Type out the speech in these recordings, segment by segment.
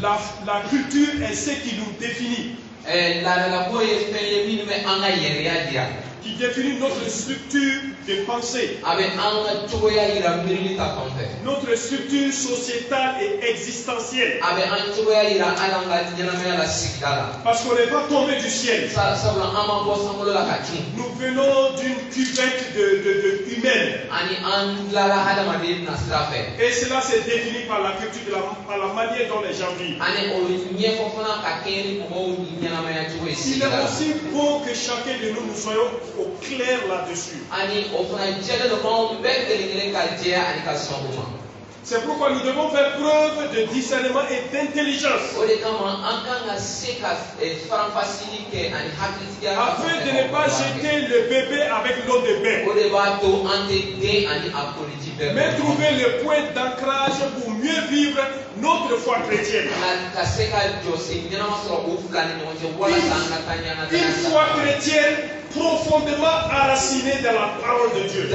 La culture est ce qui nous définit. Qui définit notre structure de pensée, notre structure sociétale et existentielle. Parce qu'on n'est pas tombé du ciel. Nous venons d'une cuvette humaine. Et cela s'est défini par la culture, par la manière dont les gens vivent. Il est aussi bon que chacun de nous soyons au clair là-dessus. C'est pourquoi nous devons faire preuve de discernement et d'intelligence. Afin de ne pas jeter le bébé avec l'eau de bain. Mais trouver le point d'ancrage pour mieux vivre notre foi chrétienne. Une foi chrétienne profondément enracinée dans la parole de Dieu.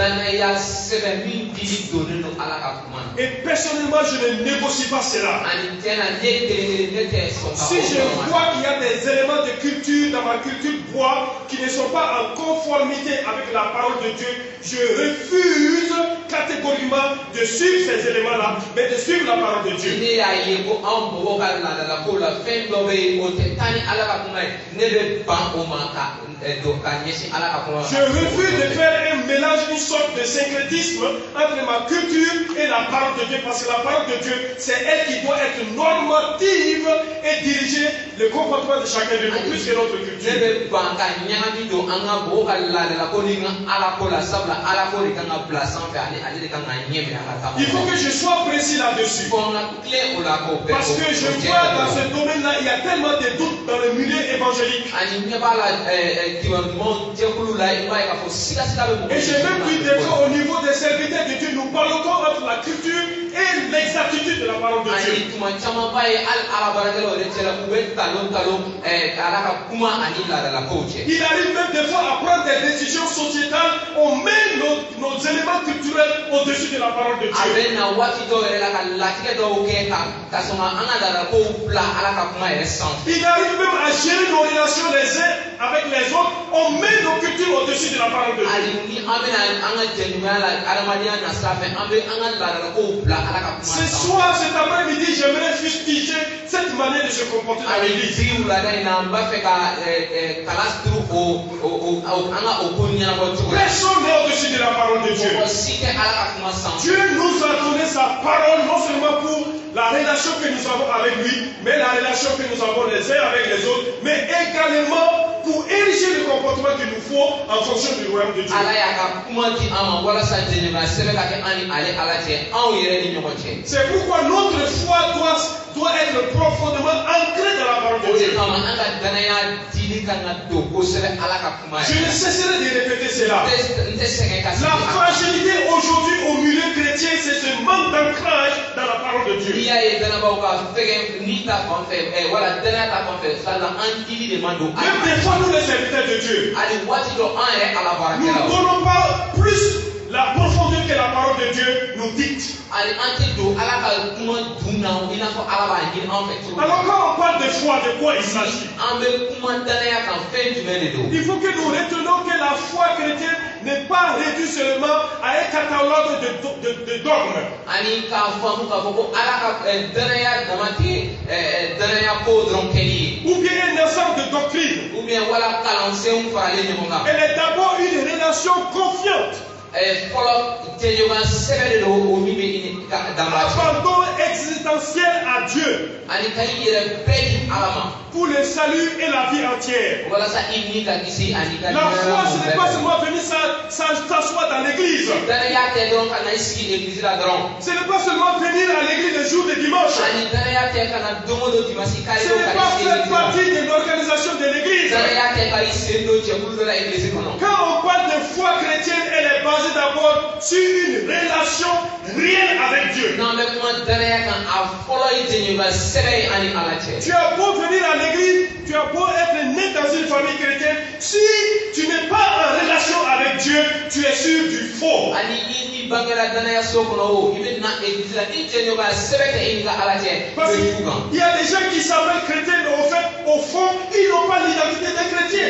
Et personnellement, je ne négocie pas cela. Si je vois qu'il y a des éléments de culture dans ma culture bois qui ne sont pas en conformité avec la parole de Dieu, je refuse catégoriquement de suivre ces éléments-là, mais de suivre la parole de Dieu. Je refuse de faire un mélange, une sorte de syncrétisme entre ma culture et la parole de Dieu, parce que la parole de Dieu, c'est elle qui doit être normative et diriger le comportement de chacun de nous, plus que notre culture. Il faut que je sois précis là-dessus. Parce que je vois dans ce domaine-là, il y a tellement de doutes dans le milieu évangélique. Et j'ai même vu des fois au niveau des serviteurs de Dieu, nous parlons entre la culture et l'exactitude de la parole de Dieu. Il arrive même des fois à prendre des décisions sociétales, on met nos éléments culturels au-dessus de la parole de Dieu. Il arrive même à gérer nos relations les uns avec les autres, on met nos cultures au-dessus de la parole de Dieu. Ce soir, cet après-midi, j'aimerais fustiger cette manière de se comporter dans l'église. Personne n'est au-dessus de la parole de Dieu. Dieu nous a donné sa parole non seulement pour la relation que nous avons avec lui, mais la relation que nous avons les uns avec les autres, mais également pour ériger le comportement qu'il nous faut en fonction du royaume de Dieu. C'est pourquoi notre foi doit être profondément ancrée dans la parole de Dieu. Je ne cesserai de répéter cela. La fragilité aujourd'hui au milieu chrétien, c'est ce manque d'ancrage dans la parole de Dieu. Même des fois, nous les serviteurs de Dieu, nous ne donnons pas plus la profondeur que la parole de Dieu nous dicte. Alors quand on parle de foi, de quoi il s'agit? Il faut que nous retenions que la foi chrétienne n'est pas réduite seulement à un catalogue de dogmes. Ou bien un ensemble de doctrines. Elle est d'abord une relation confiante. Abandon existentiel à Dieu pour le salut et la vie entière. La foi, ce n'est pas seulement venir s'asseoir dans l'église. Ce n'est pas seulement venir à l'église le jour de dimanche. Ce n'est pas faire partie de l'organisation de l'église. Quand Quand on parle de foi chrétienne, elle est basée d'abord sur une relation réelle avec Dieu. Tu as beau venir à l'église, tu as beau être né dans une famille chrétienne, si tu n'es pas en relation avec Dieu, tu es sur du faux. Parce qu'il y a des gens qui s'appellent chrétiens, mais au fond, ils n'ont pas l'identité des chrétiens.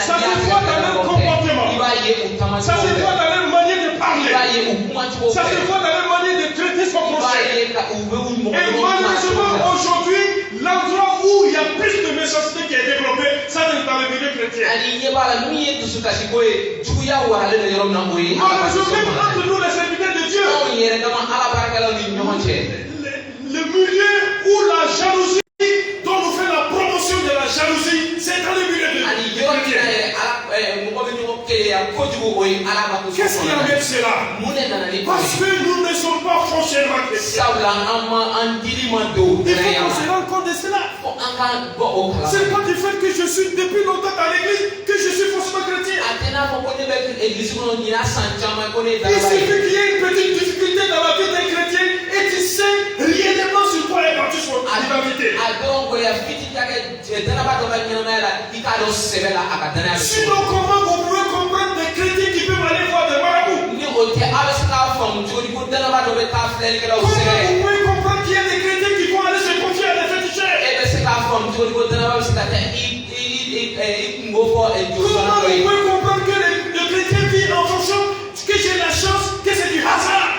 Ça se voit dans leur comportement. Ça se voit dans leur manière de parler. Ça se voit dans leur manière de traiter son prochain. Et malheureusement, aujourd'hui, l'endroit où il y a plus de méchanceté qui est développée, ça c'est dans le milieu chrétien. Malheureusement, même entre nous, les serviteurs de Dieu, le milieu où la jalousie, dont nous fait la promotion de la jalousie, c'est dans le milieu de Dieu. Qu'est-ce qui amène cela? Parce que nous ne sommes pas foncièrement chrétiens. Il faut qu'on se rende compte de cela. C'est pas du fait que je suis depuis longtemps dans l'église que je suis forcément chrétien. Il suffit qu'il y ait une petite difficulté dans la vie d'un chrétien et tu sais réellement sur quoi est partie son identité. Sinon, comment vous pouvez comprendre des chrétiens qui peuvent aller voir des marabouts? Comment vous pouvez comprendre qu'il y a des chrétiens qui vont aller se confier à des féticheurs? Comment vous pouvez comprendre que le chrétien vit en fonction que j'ai la chance que c'est du hasard?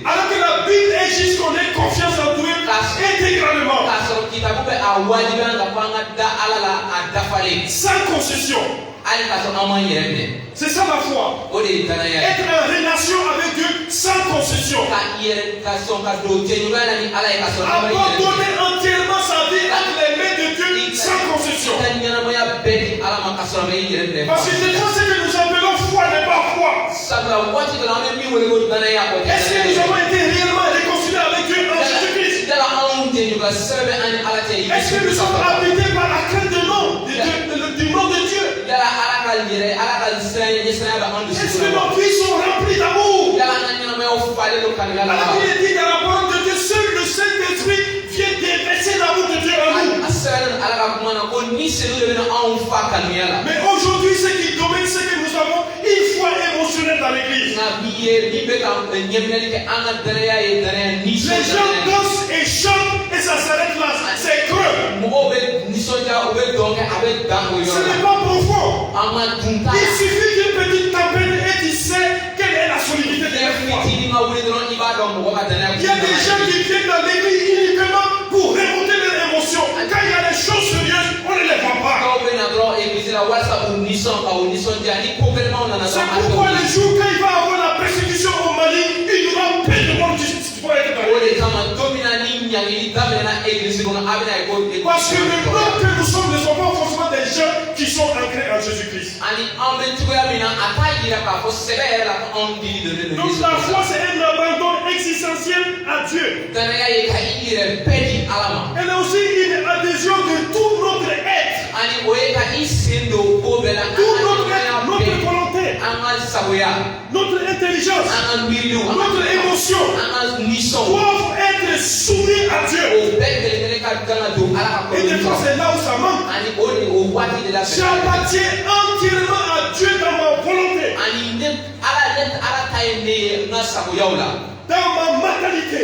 Alors que la Bible exige qu'on ait confiance en Dieu intégralement. Sans concession. C'est ça la foi. Être en relation avec Dieu sans concession. Abandonner entièrement sa vie entre les mains de Dieu sans concession. Parce que c'est ce que nous appelons foi n'est pas foi. Est-ce que nous avons été réellement réconciliés avec Dieu en Jésus-Christ? Est-ce que nous sommes habités par la crainte du nom de Dieu? Est-ce que nos vies sont remplies d'amour? Alors il est dit dans la parole de Dieu, seul le Saint-Esprit vient déverser l'amour de Dieu en nous. Mais aujourd'hui, ce qui domine, c'est que nous avons une foi émotionnelle dans l'église. Les gens dansent et chantent et ça s'arrête là. C'est creux. Ce n'est pas profond. Il suffit d'une petite tempête et tu sais quelle est la solidité de la foi. Il y a des gens qui viennent dans l'église uniquement pour remonter leurs émotions. Quand il y a des choses sérieuses, on ne les voit pas. C'est pourquoi les jours quand il va avoir la persécution au Mali, il y aura plein de monde qui va être dans l'église. Parce que le peuple que nous sommes ne sont pas forcément des gens qui sont ancrés en Jésus-Christ. Donc la foi c'est un abandon existentiel à Dieu. Elle a aussi une adhésion de tout notre être. Tout notre être, notre volonté, notre intelligence, notre émotion doivent être soumis à Dieu. Et des fois c'est là où ça manque. J'appartiens entièrement à Dieu dans ma volonté. Dans ma mentalité.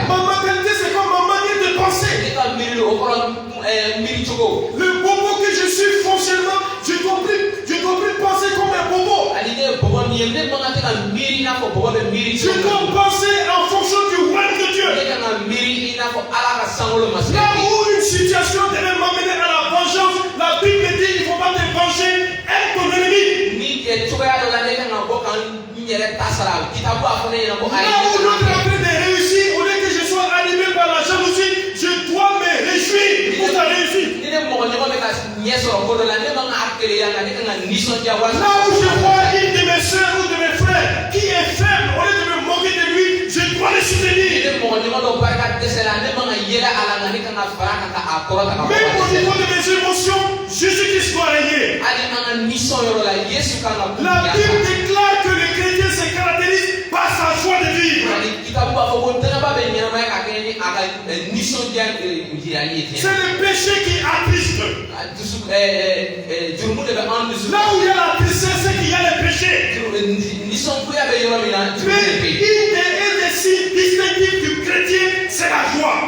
Ma mentalité c'est comme ma manière de penser. Le bobo que je suis foncièrnement, je ne dois plus penser comme un bobo. Je dois penser en fonction du règne de Dieu. Là où une situation devait m'amener à la vengeance, la Bible dit il ne faut pas te venger, aime ton ennemi. Là où l'autre est en train de réussir, au lieu que je sois animé par la jalousie, je dois me réjouir pour ta réussite. Là où je vois une de mes soeurs ou de mes frères qui est faible, au lieu de me moquer de lui, je dois le soutenir. Même au niveau de mes émotions, Jésus-Christ doit régner. La Bible déclare que le chrétien se caractérise par sa joie de vivre. C'est le péché qui attriste. Là où il y a la tristesse, c'est qu'il y a le péché. Mais un des signes distinctifs du chrétien, c'est la joie.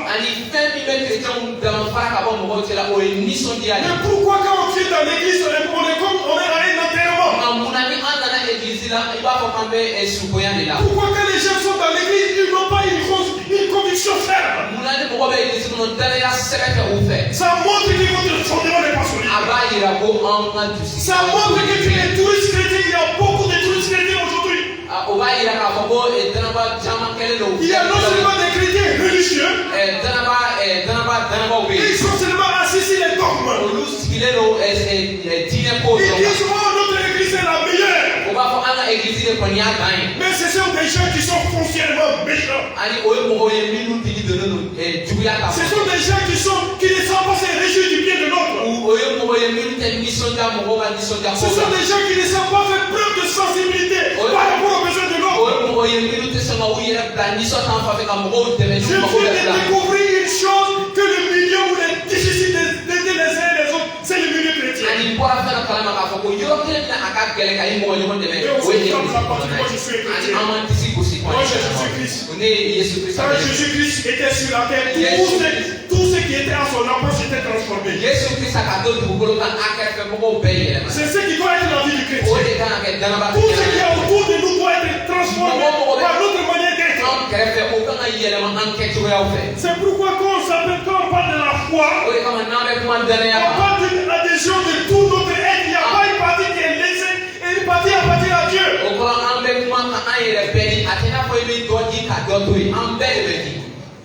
Mais pourquoi quand on vient dans l'église, on est à un enterrement? Pourquoi quand les gens sont dans l'église, ils n'ont pas une conviction ferme? Ça montre que votre fondement n'est pas solide. Ça montre que tu es touriste chrétien. Il y a beaucoup de touristes chrétiens aujourd'hui. Il y a non seulement des chrétiens religieux, ils sont seulement assis sur les dogmes. Ils disent, oh, notre église est la meilleure. Mais ce sont des gens qui sont foncièrement méchants. Ce sont des gens qui ne savent pas se réjouir du bien de l'autre. Ce sont des gens qui ne savent pas faire preuve de sensibilité par rapport aux besoins de l'autre. Je viens de découvrir une chose, que le milieu où il est difficile d'aider les uns et les autres, c'est le milieu chrétien. Et aussi, moi je suis chrétien. Moi Jésus-Christ. Quand Jésus-Christ était sur la terre, tout ce qui était à son approche était transformé. C'est ce qui doit être la vie du chrétien. Tout ce qui est autour de nous doit être transformé par notre manière d'être. C'est pourquoi quand on parle de la foi, on parle d'une adhésion de tout notre être. Il n'y a pas une partie qui est laissée et une partie appartient à Dieu.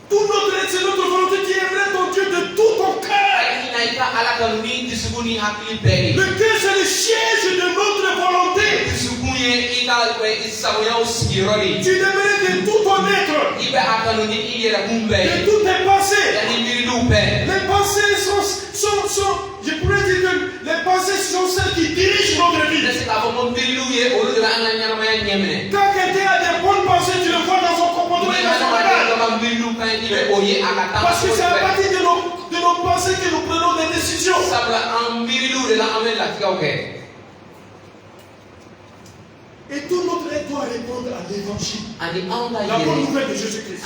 Tout notre être, c'est notre volonté qui aimerait ton Dieu de tout ton cœur. Le cœur, c'est le siège de notre volonté. Tu aimerais de tout ton être, de toutes tes pensées. Les pensées sont, je pourrais dire que les pensées sont celles qui dirigent notre vie. Quand quelqu'un a des bonnes pensées, tu le vois dans son comportement et dans son regard. Parce que c'est à partir de nos pensées que nous prenons des décisions. Et tout notre être doit répondre à l'évangile. La bonne nouvelle de Jésus-Christ.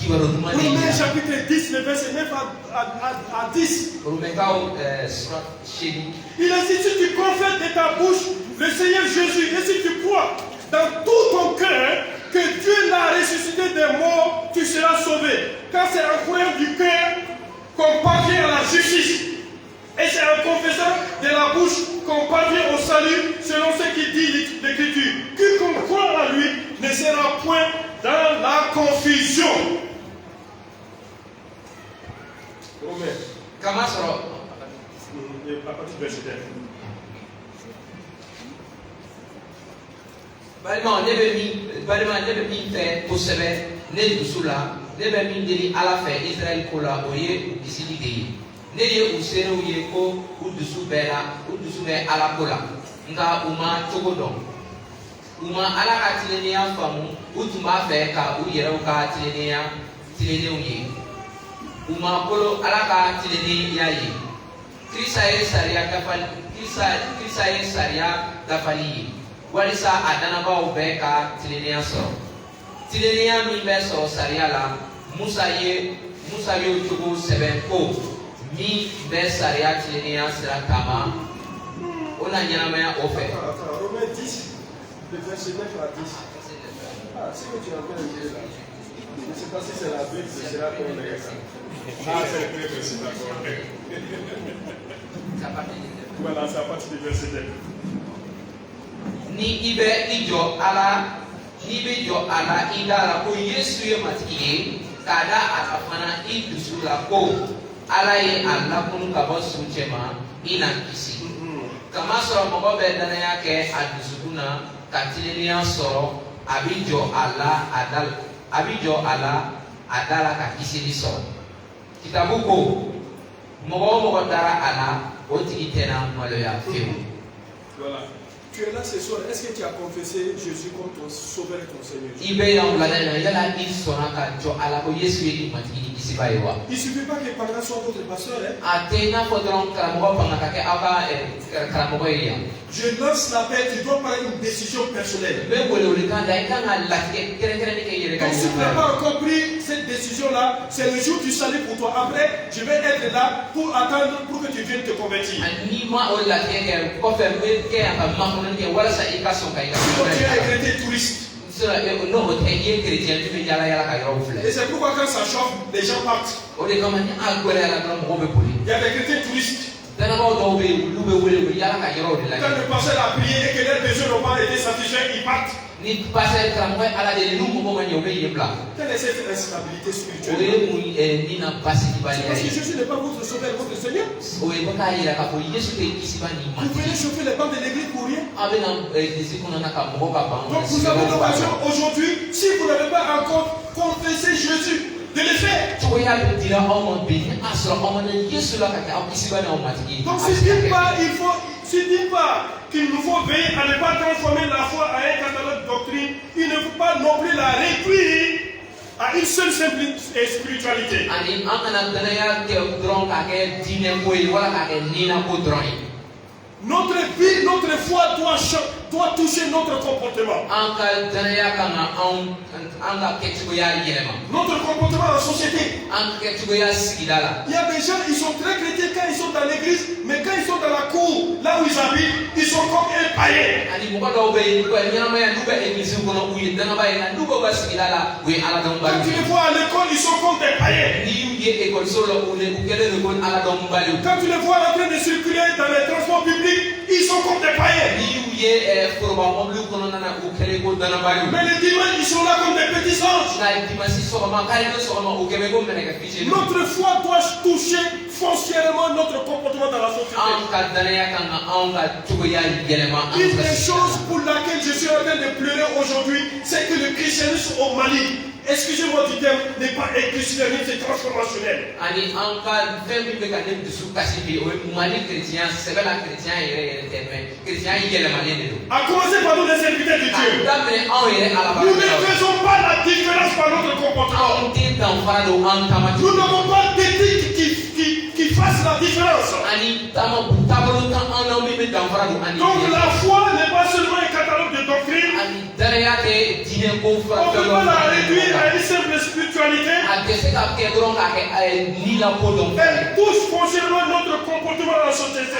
Romains chapitre 10, le verset 9 à 10. Il a dit, si tu confesses de ta bouche le Seigneur Jésus, et si tu crois dans tout ton cœur que Dieu l'a ressuscité des morts, tu seras sauvé. Car c'est en croyant du cœur qu'on parvient à la justice. Et c'est en confessant de la bouche qu'on parvient au salut, selon ce qui dit l'Écriture. Quiconque croit à lui ne sera point dans la confusion. Romains. À partir du verset 9. ne ye usere uye ko udusu bɛ ala ko la nka u ma cogo dɔn u ma ala ka tilennenya faamu u tun b'a fɛ ka u yɛrɛw ka tilennenw ye u ma bolo ala ka tilennenya ye Krista ye sariya dafali ye walisa a dannabaaw bɛɛ ka tilennenya sɔrɔ tilennenya min bɛ sɔrɔ sariya la Musa y'o cogo sɛbɛn ko min bɛ sariya tilennenya sira taama o na ɲɛnamaya o fɛ. Romains 10, le verset 9 à 10. Ah, c'est que tu as bien dit là. Je ne sais pas si c'est la Bible, c'est la qu'on est ça. Ah, c'est le premier verset, d'accord. Voilà, c'est à partir du verset 9. Ni bɛ jɔ ala i da la ko Yesu ye matigi ye k'a da a la fana i dusu la ko ala ye a lakunu ka bɔ su cɛ ma i na kisi kamasɔrɔ mɔgɔ bɛ danaya kɛ a dusukun na ka tilennenya sɔrɔ a bi jɔ a abijo ala adala ka kisili so kitabu ko mogo dara ala oti itena malo ya fiu. Voilà. Tu es là ce soir, est-ce que tu as confessé Jésus comme ton sauveur et ton Seigneur? Il ne suffit pas que les parents soient votre pasteur. Je lance l'appel, tu dois prendre une décision personnelle. Donc si tu n'as pas encore pris cette décision-là, c'est le jour du salut pour toi. Après, je vais être là pour attendre pour que tu viennes te convertir. Donc tu es un chrétien touriste. Et c'est pourquoi quand ça chauffe, les gens partent. Il y a des chrétiens touristes. Quand le pasteur a prié et que leurs besoins n'ont pas été satisfaits, ils partent. Quelle est cette instabilité spirituelle? Parce que Jésus n'est pas votre sauveur, votre Seigneur. Vous venez chauffer les bancs de l'église pour rien. Donc vous avez l'occasion aujourd'hui, si vous n'avez pas encore confessé Jésus, de le faire. Donc si dit pas qu'il nous faut veiller à ne pas transformer la foi en un catalogue de doctrine, il ne faut pas non plus la réduire à une seule simple spiritualité. Notre vie, notre foi doit toucher notre comportement. Notre comportement en société. Il y a des gens, ils sont très chrétiens quand ils sont dans l'église, mais quand ils sont dans la cour, là où ils habitent, ils sont comme un païen. Quand tu les vois à l'école, ils sont comme des païens. Quand tu les vois en train de circuler dans les transports publics, ils sont comme des païens. Mais les dimanches, ils sont là comme des petits anges. Notre foi doit toucher foncièrement notre comportement dans la société. Une des choses pour laquelle je suis en train de pleurer aujourd'hui, c'est que le christianisme au Mali, excusez-moi du terme, n'est pas un christianisme, c'est transformationnel. A commencer par nous les serviteurs de Dieu. Nous ne faisons pas la différence par notre comportement. Nous n'avons pas d'éthique qui fasse la différence. Donc la foi n'est pas seulement un catalogue de doctrines. On ne peut pas la réduire à une simple spiritualité. Elle touche foncièrement notre comportement dans la société.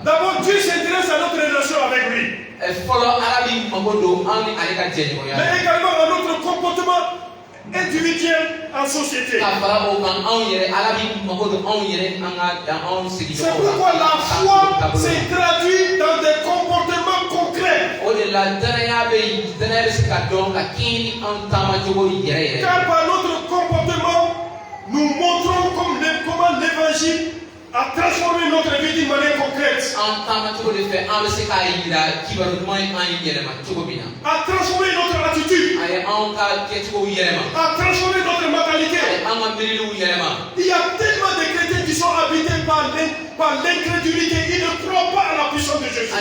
D'abord, Dieu s'intéresse à notre relation avec lui. Mais également à notre comportement individuel en société. C'est pourquoi la foi s'est traduite dans des comportements concrets. Car par notre comportement, nous montrons comment l'évangile a transformé notre vie d'une manière concrète. A transformé notre attitude. A transformé notre mentalité. Il y a tellement de chrétiens qui sont habités par l'incrédulité. Ils ne croient pas à la puissance de Jésus.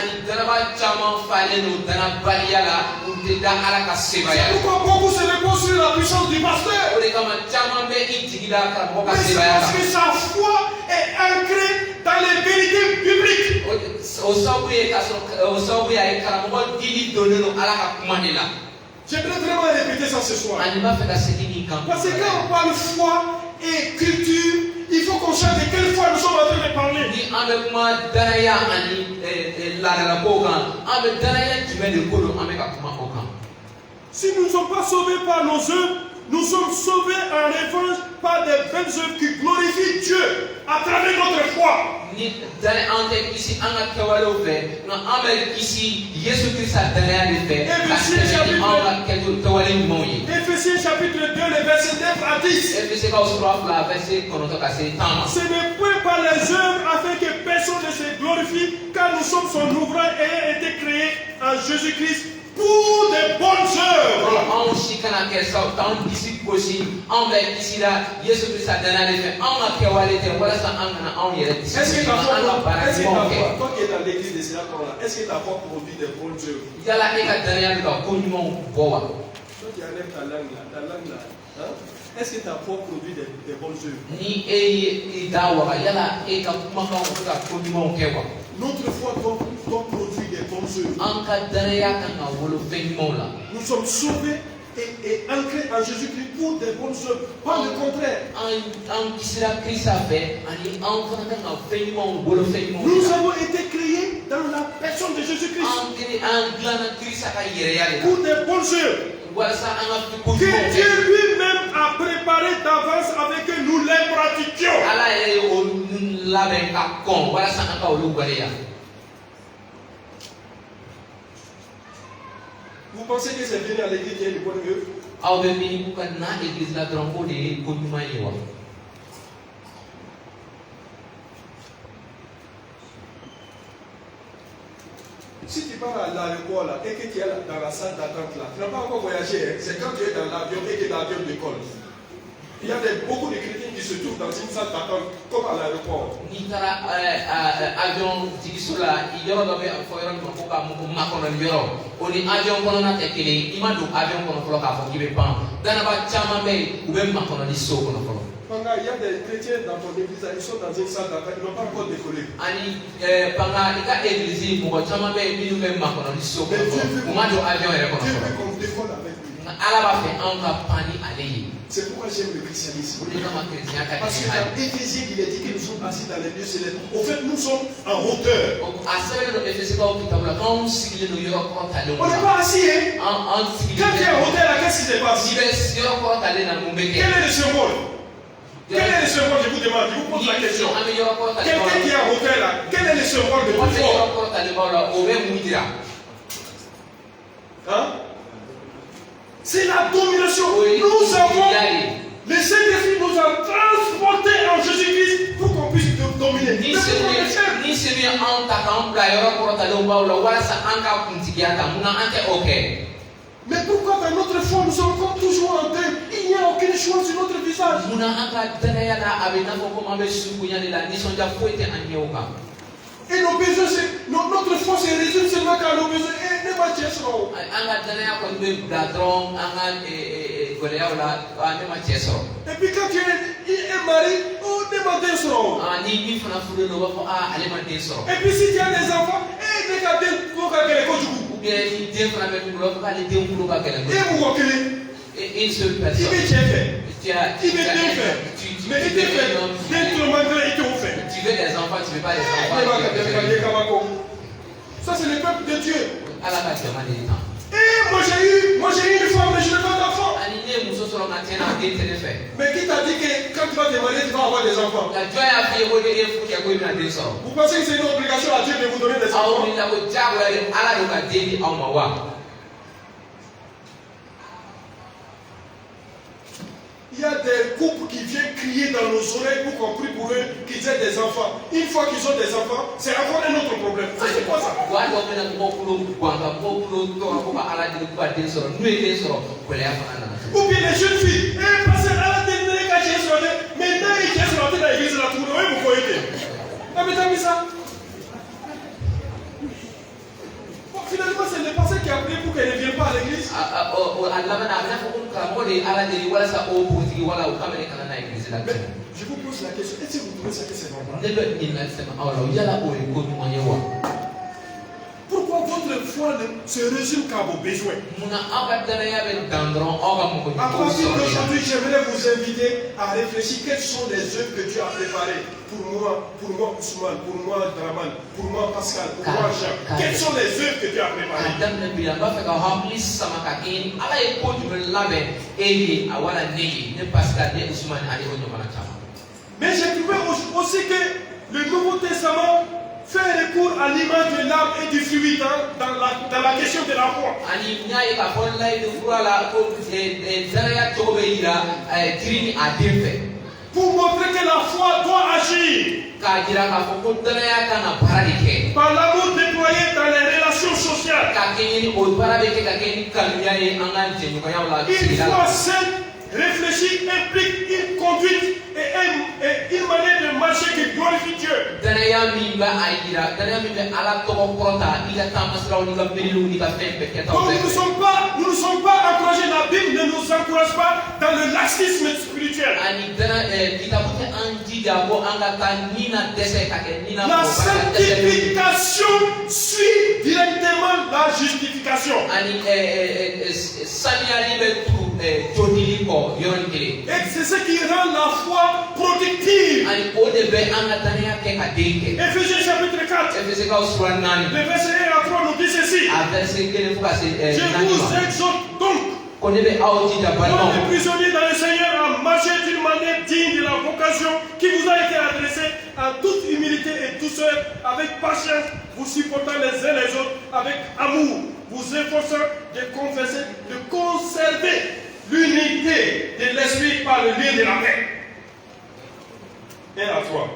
C'est pourquoi beaucoup se reposent sur la puissance du pasteur. Mais c'est parce que sa foi est ancrée dans les vérités bibliques. J'aimerais vraiment répéter ça ce soir. Parce que quand on parle foi et culture, il faut qu'on sache de quelle foi nous sommes en train de parler. Si nous ne sommes pas sauvés par nos œuvres, nous sommes sauvés en revanche par des belles œuvres qui glorifient Dieu à travers notre foi. Éphésiens chapitre 2, le verset 9 à 10. Ce n'est point par les œuvres afin que personne ne se glorifie, car nous nous sommes son ouvrage ayant été créé en Jésus-Christ pour des bonnes œuvres. Est-ce que ta foi, toi qui es dans l'église de Sénat, est-ce que ta foi produit des bonnes œuvres? Toi qui enlèves ta langue là, hein? Est-ce que ta foi produit des bonnes œuvres? Notre foi doit produire des bonnes œuvres. Nous sommes sauvés et ancrés en Jésus-Christ pour des bonnes œuvres, pas le contraire. Nous avons été créés dans la personne de Jésus-Christ pour des bonnes œuvres que Dieu lui-même a préparé d'avance avec que nous les pratiquions. Vous pensez que c'est venir à l'église qui est une bonne œuvre? Si tu pars à l'aéroport là et que tu es dans la salle d'attente là, tu n'as pas encore voyagé, hein? C'est quand tu es dans l'avion et que l'avion décolle. Il y a beaucoup de chrétiens qui se trouvent dans une salle d'attente comme à l'aéroport. Il y a des chrétiens dans ton église, ils sont dans une salle d'attente, ils n'ont pas encore décollé. Mais Dieu veut qu'on décolle avec lui. C'est pourquoi j'aime le christianisme. Parce que dans Éphésiens, il est dit que nous sommes assis dans les lieux célestes. Au fait, nous sommes en hauteur. On n'est pas assis, hein? Quand tu es en hauteur, là, qu'est-ce qui se passe? Quel est le symbole? Quel est le symbole? Je vous demande, je vous pose la question. Quelqu'un qui est en hauteur, là, quel est le symbole de plus fort? Hein? C'est la domination. Nous avons, le Saint-Esprit nous a transportés en Jésus-Christ pour qu'on puisse dominer. Mais pourquoi dans notre foi nous sommes comme toujours en deuil? Il n'y a aucune chose sur notre visage. Et nos besoins, notre foi se résume seulement qu'à nos besoins. Et puis quand tu es marié, et puis si tu as des enfants, une seule personne. Tu veux des enfants, tu ne veux pas des enfants. Ça c'est le peuple de Dieu. Et moi j'ai eu une femme, mais je n'ai pas d'enfant. Mais qui t'a dit que quand tu vas te marier, tu vas avoir des enfants? Vous pensez que c'est une obligation à Dieu de vous donner des enfants? Il y a des couples qui viennent crier dans nos oreilles pour qu'on prie pour eux qu'ils aient des enfants. Une fois qu'ils ont des enfants, c'est encore un autre problème. C'est quoi ça? Ou bien les jeunes filles, parce qu'elle a terminé quand j'ai sorti, maintenant ils sont sortis dans l'église, la tournée, vous voyez. Ah mais t'as mis ça? Finalement, c'est le pasteur qui a prié pour qu'elle ne vienne pas à l'église. Mais je vous pose la question, est-ce que vous trouvez ça que c'est normal? Pourquoi votre foi se résume qu'à vos besoins? À partir d'aujourd'hui, j'aimerais vous inviter à réfléchir quelles sont les œuvres que Dieu a préparées pour moi Ousmane, pour moi Draman, pour moi Pascal, pour moi Jean. Quelles sont les œuvres que Dieu a préparées? Mais j'ai trouvé aussi que le Nouveau Testament fait recours à l'image de l'âme et du fluide dans la question de la foi. Pour montrer que la foi doit agir par l'amour de saine, réfléchie, implique une conduite et une manière de marcher qui glorifie Dieu. Donc nous ne sommes pas encouragés, la Bible ne nous encourage pas dans le laxisme spirituel. La sanctification suit directement la justification. Et c'est ce qui rend la foi productive. Éphésiens chapitre 4, le verset 1 à 3 nous dit ceci. Je vous exhorte donc, comme les prisonniers dans le Seigneur, à marcher d'une manière digne de la vocation qui vous a été adressée en toute humilité et douceur, avec patience, vous supportant les uns les autres avec amour, vous efforçant de conserver l'unité de l'esprit par le lien de la paix. Et à toi.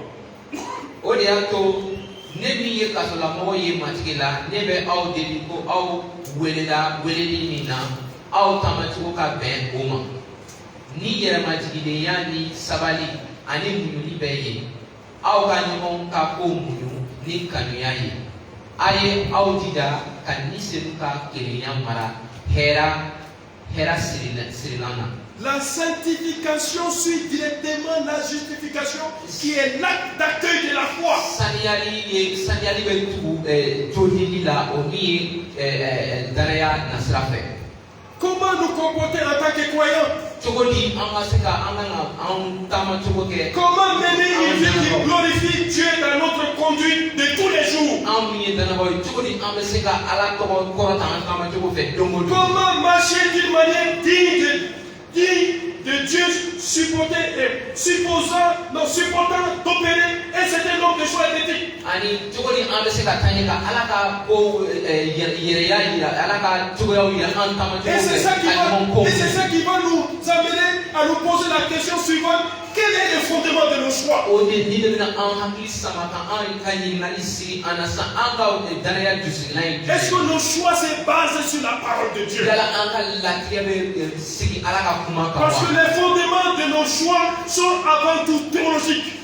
La sanctification suit directement la justification qui est l'acte d'accueil de la foi. Comment nous comporter en tant que croyants? Comment mener une vie qui glorifie Dieu dans notre conduite de tous les jours? Comment marcher d'une manière digne de Dieu, supportant d'opérer un certain nombre de choix éthiques? Et c'est ça qui va nous amener à nous poser la question suivante. Quel est le fondement de nos choix? Est-ce que nos choix se basent sur la parole de Dieu? Parce que les fondements de nos choix sont avant tout théologiques.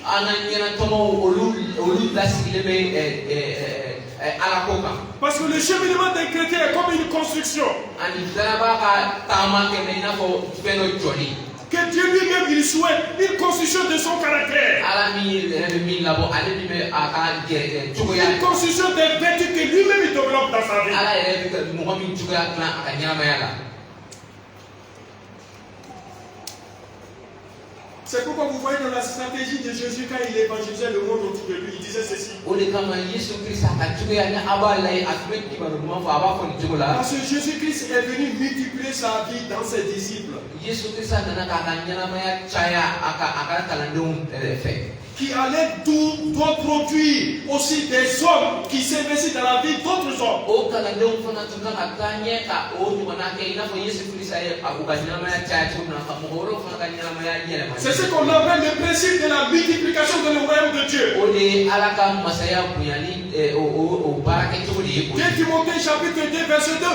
Parce que le cheminement d'un chrétien est comme une construction. Que Dieu lui-même il souhaite une construction de son caractère. Une construction des vertus que lui-même il développe dans sa vie. C'est pourquoi vous voyez dans la stratégie de Jésus quand il évangélisait le monde autour de lui, il disait ceci. Parce que Jésus-Christ est venu multiplier sa vie dans ses disciples. Qui allait doit produire aussi des hommes qui s'investissent dans la vie d'autres hommes. C'est ce qu'on appelle le principe de la multiplication de le royaume de Dieu. 2 Timothée chapitre 2 verset 2.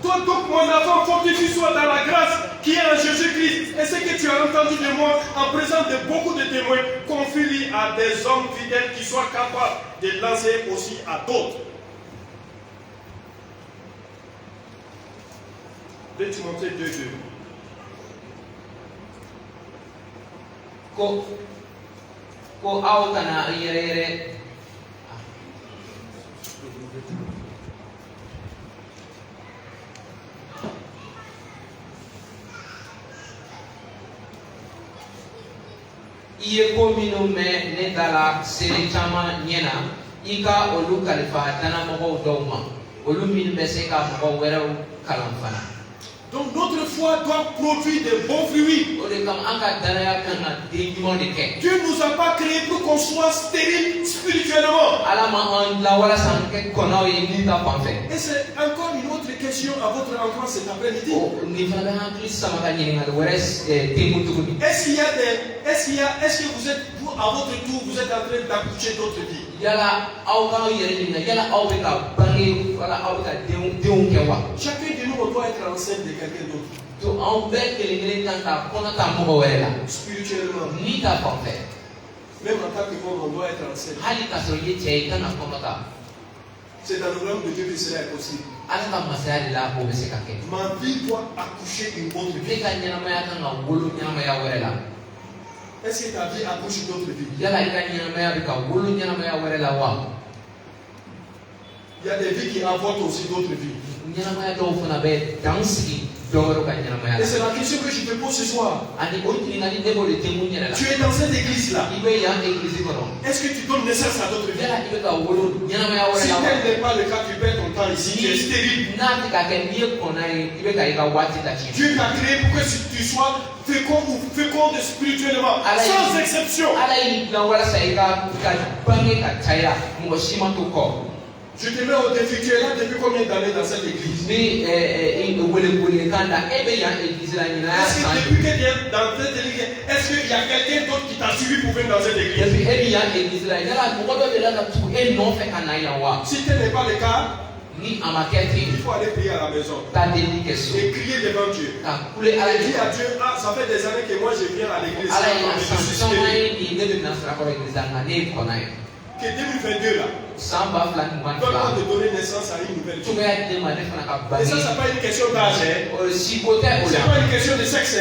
Toi donc mon enfant, fortifie-toi dans la grâce qui est en Jésus-Christ. Et ce que tu as entendu de moi en présence de beaucoup de témoins, confie-le à des hommes fidèles qui soient capables de lancer aussi à d'autres. 2 Timothée 2, 2. Iye ko minu me ne dala sere chama nyena ika olu kalifa dana mogo dawma olu min be se ka mogo weraw kalamfana. Donc notre foi doit produire de bons fruits. Dieu ne nous a pas créés pour qu'on soit stérile spirituellement. Et c'est encore une autre question à votre endroit cet après-midi. Est-ce que vous à votre tour, vous êtes en train d'accoucher d'autres vies. Chacun de nous doit être enceinte de quelqu'un d'autre. Spirituellement. Même en tant que homme, on doit être enceinte. C'est dans le royaume de Dieu que cela est possible. Ma vie doit accoucher une autre vie. Est-ce que ta vie accouche une autre vie? Il y a des vies qui avortent aussi d'autres vies. Et c'est la question que je te pose ce soir. Tu es dans cette église-là. Est-ce que tu donnes naissance à d'autres vies? Si tel n'est pas le cas, tu perds ton temps ici. Tu es stérile. Dieu t'a créé pour que tu sois féconde spirituellement, sans exception. Je te mets au défi, tu es là depuis combien d'années dans cette église? Est-ce que depuis que tu es dans cette église, est-ce qu'il y a quelqu'un d'autre qui t'a suivi pour venir dans cette église? Si tel n'est pas le cas, il faut aller prier à la maison et crier devant Dieu. Et dire à Dieu, ah, ça fait des années que moi je viens à l'église. Que 2022 là, donne-moi de donner naissance à une nouvelle vie. Et ça, c'est pas une question d'âge. C'est pas une question de sexe.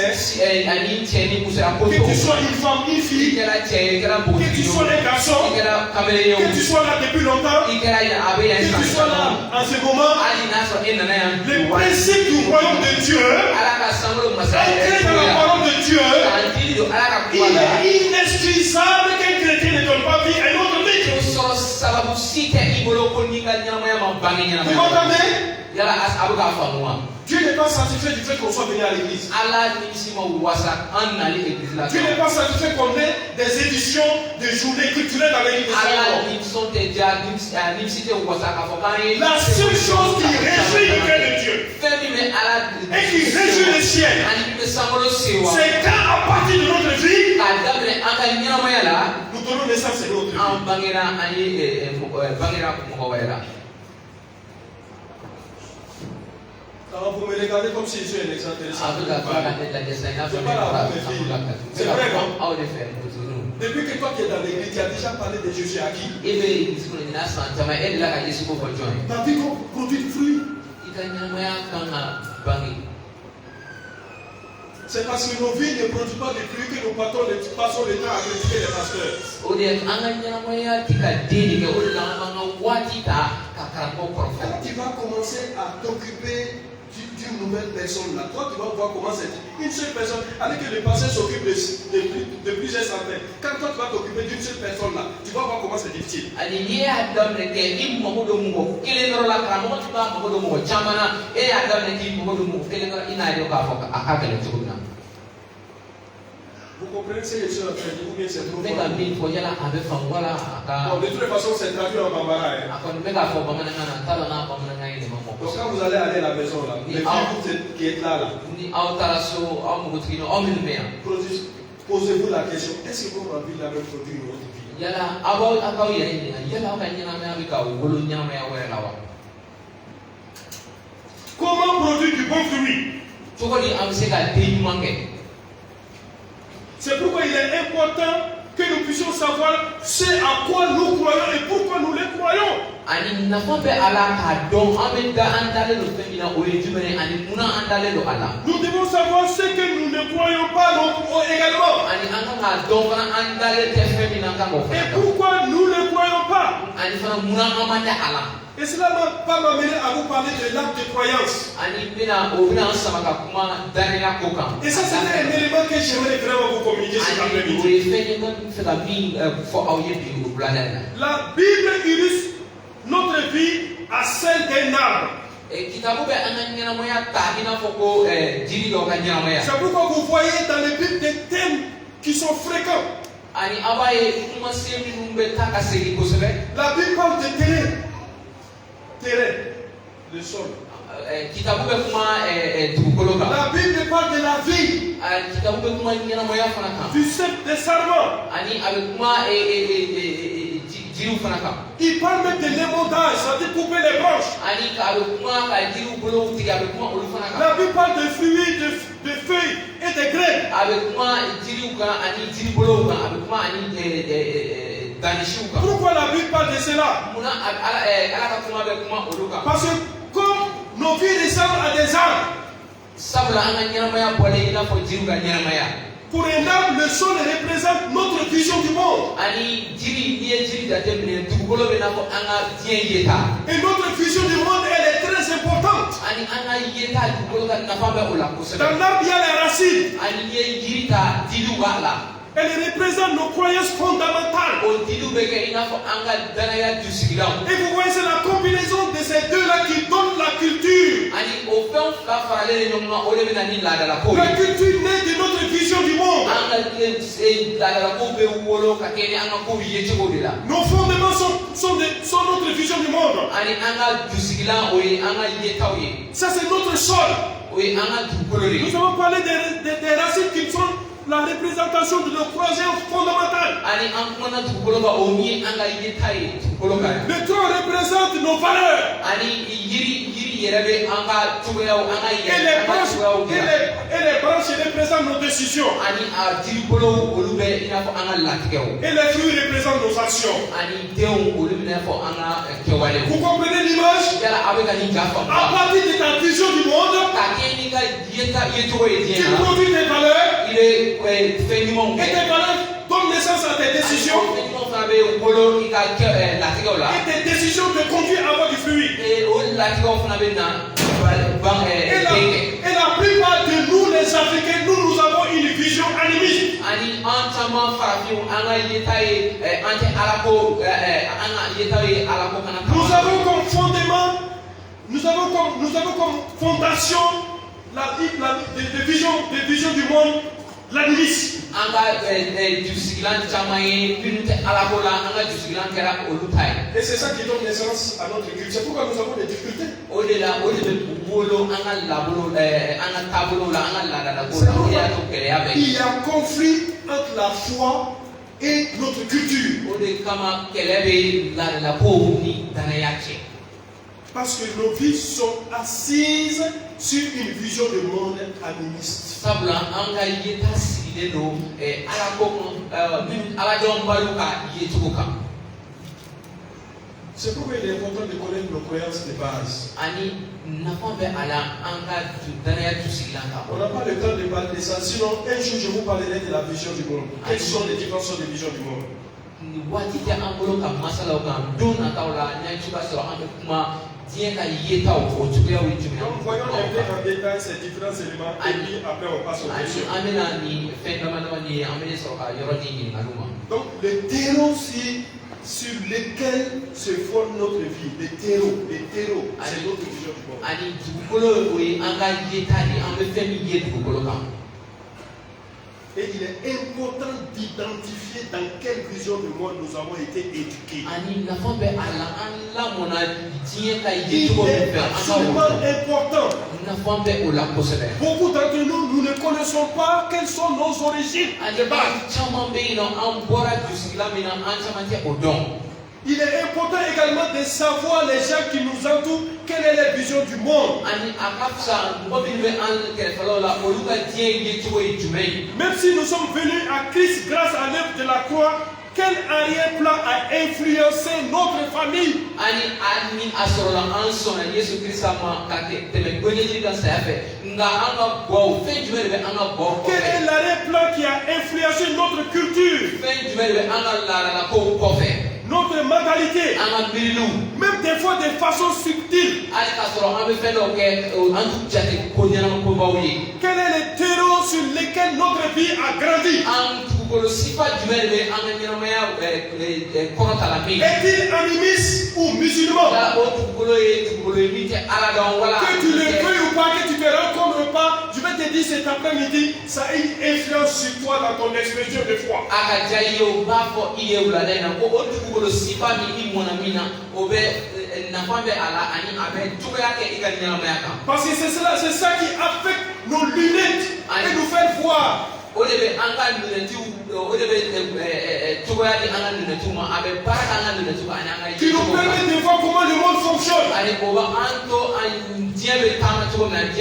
Que tu sois une femme, une fille, que tu sois un garçon, que tu sois là depuis longtemps, que tu sois là en ce moment, le principe du royaume de Dieu, ancré dans la parole de Dieu, il est inexcusable qu'un chrétien ne donne pas vie à un autre vie. Vous m'entendez? Dieu n'est pas satisfait du fait qu'on soit venu à l'église. Dieu n'est pas satisfait qu'on ait des éditions de journées culturelles dans l'église. La seule chose qui réjouit le cœur de Dieu et qui réjouit le ciel, c'est quand à partir de notre vie, nous donnons naissance à notre vie. Alors vous me regardez comme si je suis un exemple intéressant. C'est vrai, non? Depuis que toi qui es dans l'église, tu as déjà parlé de Jésus à qui? Ta vie produit du fruit. C'est parce que nos vies ne produisent pas de fruits que nous passons le temps à critiquer les pasteurs. Quand tu vas commencer à t'occuper d'une nouvelle personne là, toi tu vas voir comment c'est une seule personne, avec que le pasteur s'occupe de plusieurs centaines. Quand toi tu vas t'occuper d'une seule personne là, tu vas voir comment c'est difficile. Vous comprenez ce que je suis en train de dire, ou bien c'est trop fort? De toute façon, c'est traduit en bambara. Donc quand vous allez aller à la maison là, les filles qui êtes là, posez-vous la question, est-ce que votre vie la même produit une autre vie? Comment produire du bon fruit? C'est pourquoi il est important que nous puissions savoir ce à quoi nous croyons et pourquoi nous les croyons. Nous devons savoir ce que nous ne croyons pas également. Et pourquoi nous ne croyons pas. Et cela ne va pas m'amener à vous parler de l'acte de croyance. Et ça, c'est un élément que j'aimerais vraiment vous communiquer cet après-midi. La Bible illustre notre vie à celle d'un arbre. C'est pourquoi vous voyez dans les Bibles des thèmes qui sont fréquents. La Bible parle de terrain, le sol. La Bible parle de la vie. Du des serments. Il parle même de l'émondage, ça dit couper les branches. La Bible parle de fruits, de feuilles et de graines. Pourquoi la Bible parle de cela? Parce que comme nos vies ressemblent à des arbres, pour un arbre, le sol représente notre vision du monde. Et notre vision du monde, elle est très importante. Dans l'arbre, il y a les racines. Elle représente nos croyances fondamentales. Et vous voyez, c'est la combinaison de ces deux-là qui donne la culture. La culture naît de notre vision du monde. Nos fondements sont notre vision du monde. Ça, c'est notre sol. Nous avons parlé des racines qui sont la représentation de nos croyances fondamentales. Le tronc représente nos valeurs. Et les branches représentent nos décisions. Et les fruits représentent nos actions. Vous comprenez l'image? À partir de ta vision du monde, tu produis des valeurs. Et tes valeurs donnent naissance à tes décisions. Et tes décisions te conduisent à avoir du fruit. Et la plupart de nous, les Africains, nous avons une vision animiste. Nous avons comme fondement, nous avons comme fondation la vision du monde, l'animisme. Et c'est ça qui donne naissance à notre culture. C'est pourquoi nous avons des difficultés. Il y a conflit entre la foi et notre culture. Parce que nos vies sont assises sur une vision du monde animiste. C'est pourquoi il est important de connaître nos croyances de base. On n'a pas le temps de parler de ça, sinon un jour je vous parlerai de la vision du monde. Quelles sont les différences de vision du monde? Donc voyons un peu en détail ces différents éléments et puis après on passe aux questions. Donc le terreau sur lequel se forme notre vie, le terreau, c'est notre vision du monde. Et il est important d'identifier dans quelle vision du monde nous avons été éduqués. Il est absolument important. Beaucoup d'entre nous ne connaissons pas quelles sont nos origines de base. Il est important également de savoir les gens qui nous entourent, quelle est la vision du monde. Même si nous sommes venus à Christ grâce à l'œuvre de la croix, quel arrière-plan a influencé notre famille? Quel est l'arrière-plan qui a influencé notre culture? Notre mentalité, même des fois de façon subtile. Quel est le terreau sur lequel notre vie a grandi? Est-il animiste ou musulman? Que tu le veuilles ou pas, que tu te rends compte ou pas, je vais te dire cet après-midi, ça a une influence sur toi dans ton expression de foi. Parce que c'est ça qui affecte nos lunettes et nous fait voir. Qui nous permet de voir comment le monde fonctionne.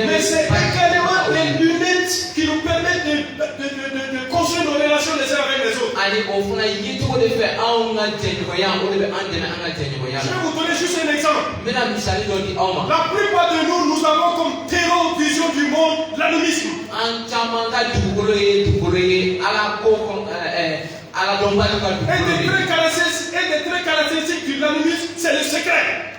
Mais c'est également les lunettes qui nous permettent de construire nos relations les uns avec les autres. Je vais vous donner juste un exemple. La plupart de nous avons comme terreau vision du monde l'animisme. Et des traits caractéristiques du l'animisme, c'est le secret.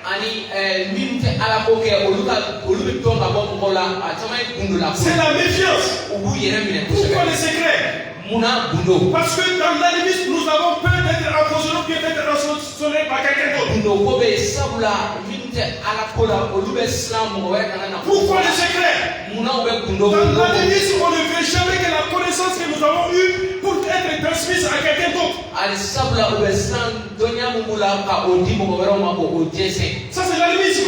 C'est la méfiance. Pourquoi le secret? Parce que dans l'animisme, nous avons peur d'être empoisonnés ou d'être empoisonnés par quelqu'un d'autre. Pourquoi le secret? Dans l'animisme, on ne veut jamais que la connaissance que nous avons eue pour être transmise à quelqu'un d'autre. Ça c'est l'animisme.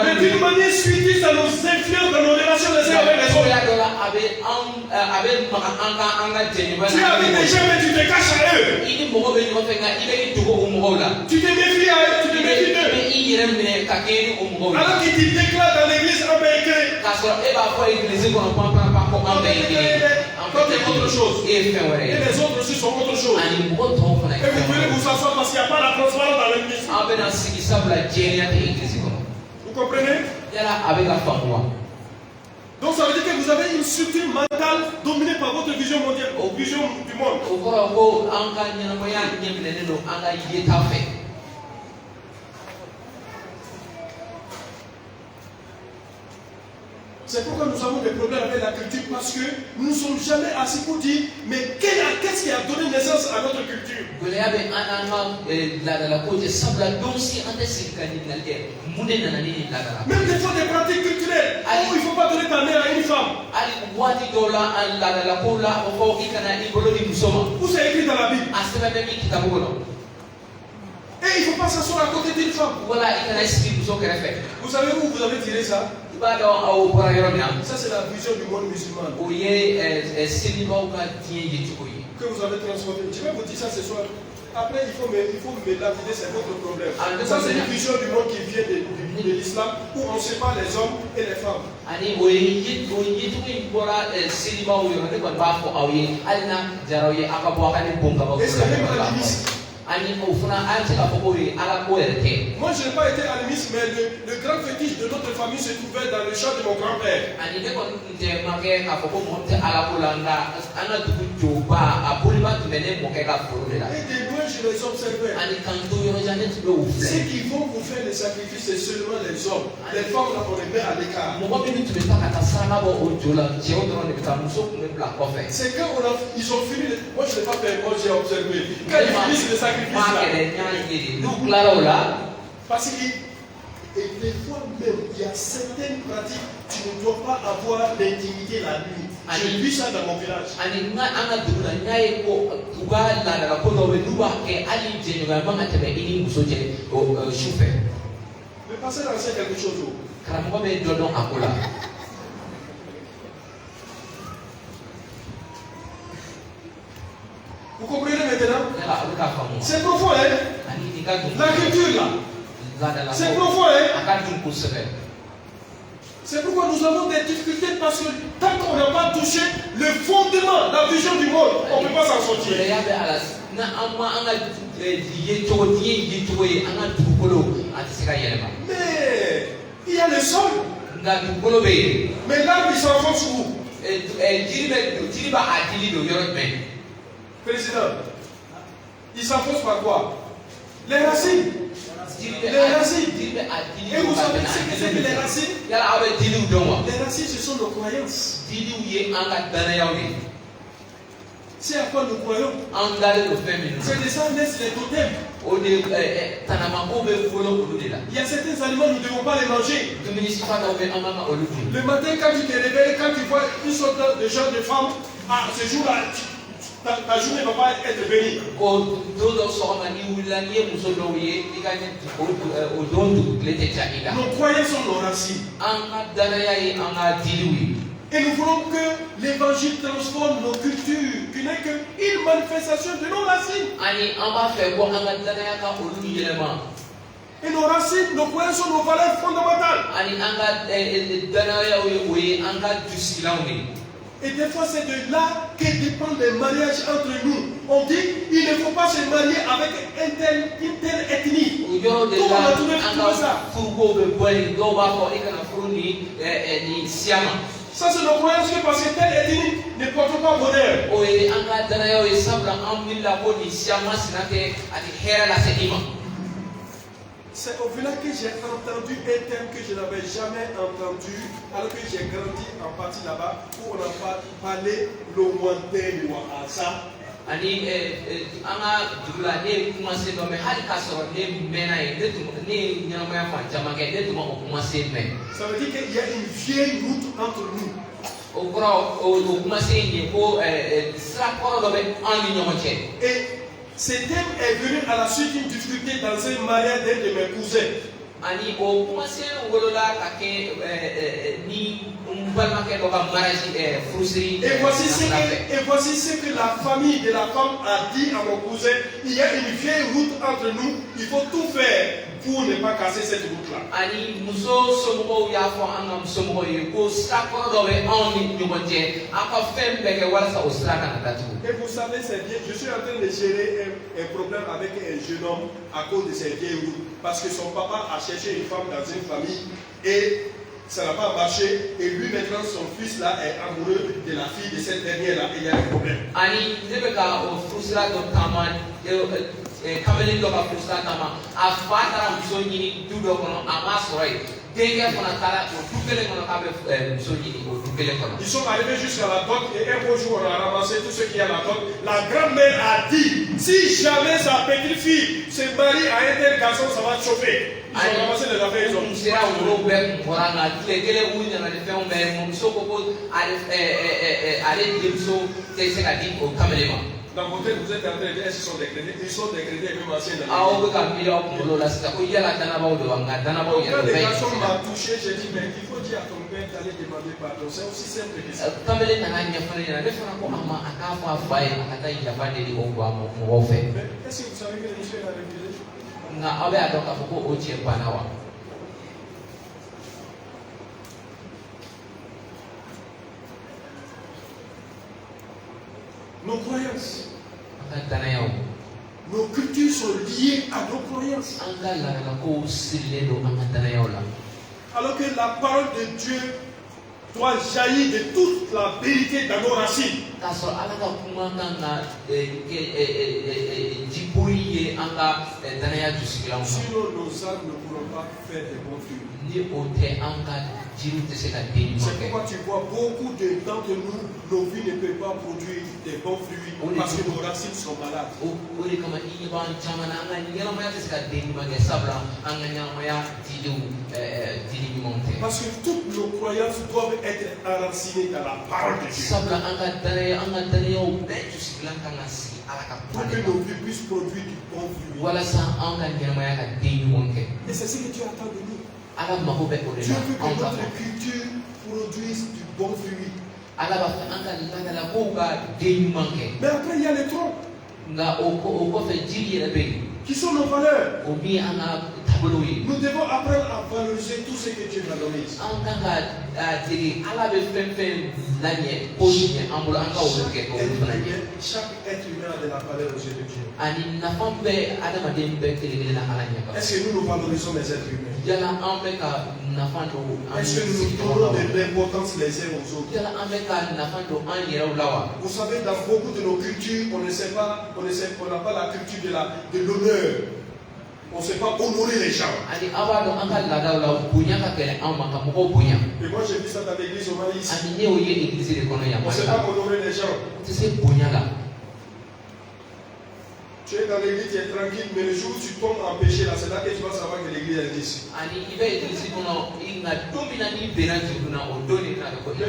Mais d'une manière suivie, ça nous influence dans nos relations les uns avec les autres. Tu avais des gens mais tu te caches à eux. Tu te méfies à eux, tu te méfies d'eux. Alors qu'ils te déclarent dans l'église en béquet. Quand c'est autre chose. Et les autres aussi sont autre chose. Et vous pouvez vous asseoir parce qu'il n'y a pas la transparence dans l'église. Vous comprenez? Donc ça veut dire que vous avez une structure mentale dominée par votre vision mondiale, vision du monde. C'est pourquoi nous avons des problèmes avec la culture, parce que nous ne sommes jamais assis pour dire mais qu'est-ce qui a donné naissance à notre culture? Même des fois des pratiques culturelles où il ne faut pas donner ta mère à une femme. Où c'est écrit dans la Bible? Et il ne faut pas s'asseoir à côté d'une femme. Vous savez où vous avez tiré ça? Ça c'est la vision du monde musulman que vous avez transporté. Je vais vous dire ça ce soir. Après il faut me lapider, c'est votre problème. Ça c'est une vision du monde qui vient de l'islam où on sépare les hommes et les femmes. Et c'est même animiste. Moi je n'ai pas été animiste, mais le grand fétiche de notre famille se trouvait dans le champ de mon grand-père. Et de loin je les observais. Ceux qui vont vous faire les sacrifices, c'est seulement les hommes. Les femmes là on les met à l'écart. C'est quand ils ont fini, moi je n'ai pas fait, moi j'ai observé. Quand ils finissent les sacrifices, parce que des fois même, il y a certaines pratiques, tu ne dois pas avoir d'intimité la nuit. J'ai vu ça dans mon village. Le pasteur enseigne quelque chose. Vous comprenez maintenant? C'est profond, hein? La culture là. C'est profond, hein? C'est pourquoi nous avons des difficultés parce que tant qu'on n'a pas touché le fondement, la vision du monde, on ne peut pas s'en sortir. Mais il y a le sol. Mais l'arbre il s'enfonce où? Président, il s'enfonce par quoi? Les racines. Les racines. Et vous savez ce que c'est que les racines? Les racines, ce sont nos croyances. C'est à quoi nous croyons. C'est de ça naissent les totems. Il y a certains aliments, nous ne devons pas les manger. Le matin, quand tu te réveilles, quand tu vois une sorte de genre de femme, ce jour-là, ta journée ne va pas être bénie. Nos croyances sont nos racines. Et nous voulons que l'évangile transforme nos cultures, qu'il n'est qu'une manifestation de nos racines. Et nos racines, nos croyances sont nos valeurs fondamentales. Et des fois, c'est de là que dépendent les mariages entre nous. On dit il ne faut pas se marier avec une telle ethnie. Comment on a trouvé tout ça? Ça, c'est nos croyances que parce que telle ethnie ne porte pas bonheur. C'est au village que j'ai entendu un thème que je n'avais jamais entendu, alors que j'ai grandi en partie là-bas, où on a parlé le Wanté, le Wahasa. Il y ça veut dire qu'il y a une vieille route entre nous. Et ce thème est venu à la suite d'une difficulté dans un mariage d'un de mes cousins. Et voici ce que la famille de la femme a dit à mon cousin. Il y a une vieille route entre nous. Il faut tout faire pour ne pas casser cette route-là. Et vous savez, c'est bien. Je suis en train de gérer un problème avec un jeune homme à cause de ces vieilles routes. Parce que son papa a cherché une femme dans une famille et ça n'a pas marché. Et lui, maintenant, son fils là est amoureux de la fille de cette dernière-là. Et il y a un problème. Ils sont arrivés jusqu'à la dot et un beau jour on a ramassé tout ce qu'il y a à la dot. La grand-mère a dit, si jamais sa petite fille se marie à un tel garçon, ça va chauffer. Ils ont ramassé les affaires, ils ont Dans votre tête, vous êtes en train de dire est-ce qu'ils sont des chrétiens? Ils sont des chrétiens même anciens dans l'église. Quand les garçons m'ont touché, j'ai dit mais il faut dire à ton père d'aller demander pardon. C'est aussi simple que ça. Est-ce que vous savez que les missions sont refusées? Nos croyances, nos cultures sont liées à nos croyances. Alors que la parole de Dieu doit jaillir de toute la vérité dans nos racines. Sinon, nos âmes ne pourront pas faire de bons fruits. C'est pourquoi tu vois beaucoup d'entre nous, nos vies ne peuvent pas produire des bons fruits parce que nos racines sont malades. Parce que toutes nos croyances doivent être enracinées dans la parole de Dieu. Pour que nos vies puissent produire du bon fruit. Et c'est ce que Dieu attend de nous. Dieu veut que notre culture produise du bon fruit. Mais après, il y a les troncs. Qui sont nos valeurs. Nous devons apprendre à valoriser tout ce que Dieu nous a donné. Chaque être humain a de la valeur aux yeux de Dieu. Est-ce que nous valorisons les êtres humains? Est-ce que nous nous donnons de l'importance les uns aux autres? Vous savez, dans beaucoup de nos cultures, on n'a pas la culture de l'honneur. On ne sait pas honorer les gens. Et moi j'ai vu ça dans l'église au Mali ici. On ne sait pas honorer les gens. Tu es dans l'église, tu es tranquille, mais le jour où tu tombes en péché, là, c'est là que tu vas savoir que l'église existe. Même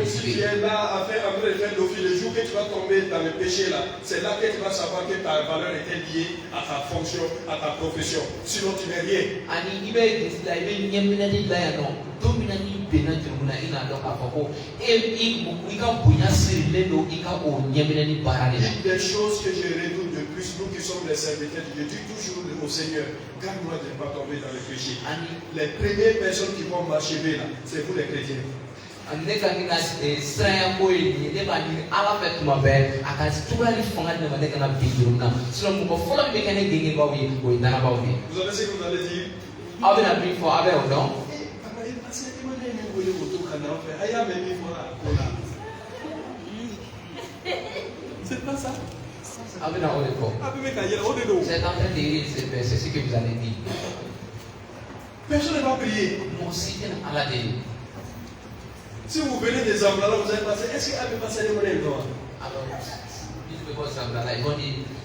si tu es là en train de faire l'office, le jour que tu vas tomber dans le péché, là, c'est là que tu vas savoir que ta valeur était liée à ta fonction, à ta profession. Sinon, tu n'es rien. Une des choses que je redoute de plus, nous qui sommes les serviteurs, je dis toujours au Seigneur, garde-moi de ne pas tomber dans le péché. Les premières personnes qui vont m'achever là, c'est vous les chrétiens. Vous avez ce que vous allez dire? C'est pas ça. C'est en train de dire, c'est ce que vous allez dire. Personne ne va prier. Si vous venez des Zamblala, vous allez passer. Est-ce qu'il y a passer les monnaies alors,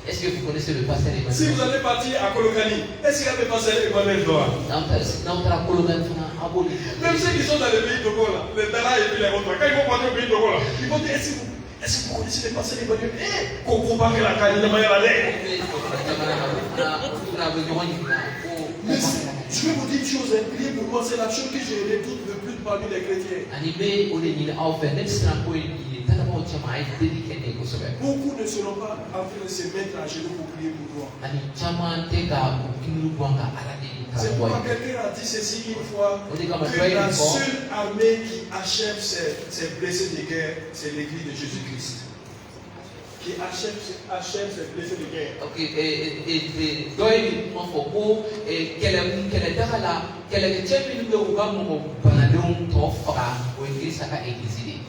est-ce que vous connaissez le pasteur Emmanuel? Si vous allez partir à Kolokani, est-ce qu'il y a passer Emmanuel Doha? Même ceux qui sont dans le pays de Togo, les Dara et puis les autres, quand ils vont partir au pays de Togo, ils vont dire est-ce que vous connaissez le pasteur Emmanuel? Mais je vais vous dire une chose, prier pour moi, c'est la chose que je redoute le plus parmi les chrétiens. Beaucoup ne seront pas en train de se mettre à genoux pour prier pour toi. C'est pourquoi quelqu'un a dit ceci une fois, que la seule armée qui achève ses blessés de guerre, c'est l'église de Jésus-Christ. Qui achève ses blessés de guerre.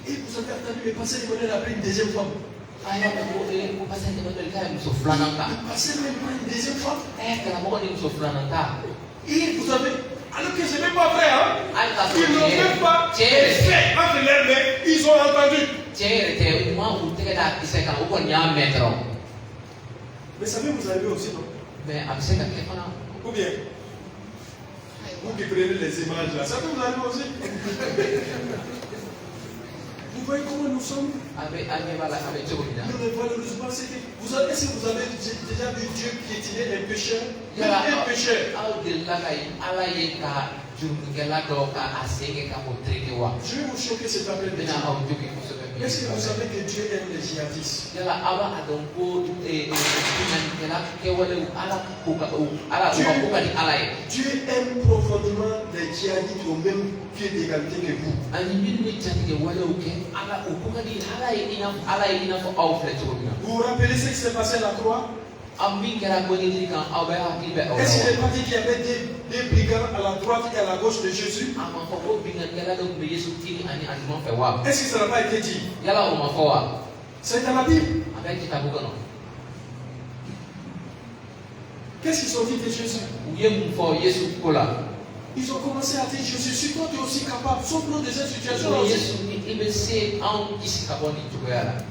Et vous avez entendu le pasteur Emmanuel après une deuxième fois. Le pasteur même pas une deuxième fois. Et vous avez, alors que ce n'est pas vrai, hein? Ils n'ont même pas fait entre leurs mains, ils ont entendu. Mais savez, vous avez aussi, non? Ou bien, vous qui prenez les images là, savez, vous avez aussi? Vous voyez comment nous sommes? Nous ne valorisons pas ce que vous avez. Est-ce que vous avez déjà vu Dieu piétiner un pécheur? Même un pécheur. Je vais vous choquer cet après-midi. Est-ce que vous savez que Dieu aime les djihadistes? Dieu aime profondément les djihadistes au même pied d'égalité que vous. Vous vous rappelez ce qui s'est passé à la croix? Est-ce qu'il n'est pas dit qu'il y avait des brigands à la droite et à la gauche de Jésus? Est-ce que ça n'a pas été dit? C'est dans la Bible. Qu'est-ce qu'ils ont dit de Jésus? Ils ont commencé à dire, Jésus, si toi tu es aussi capable, sauve-nous de cette situation.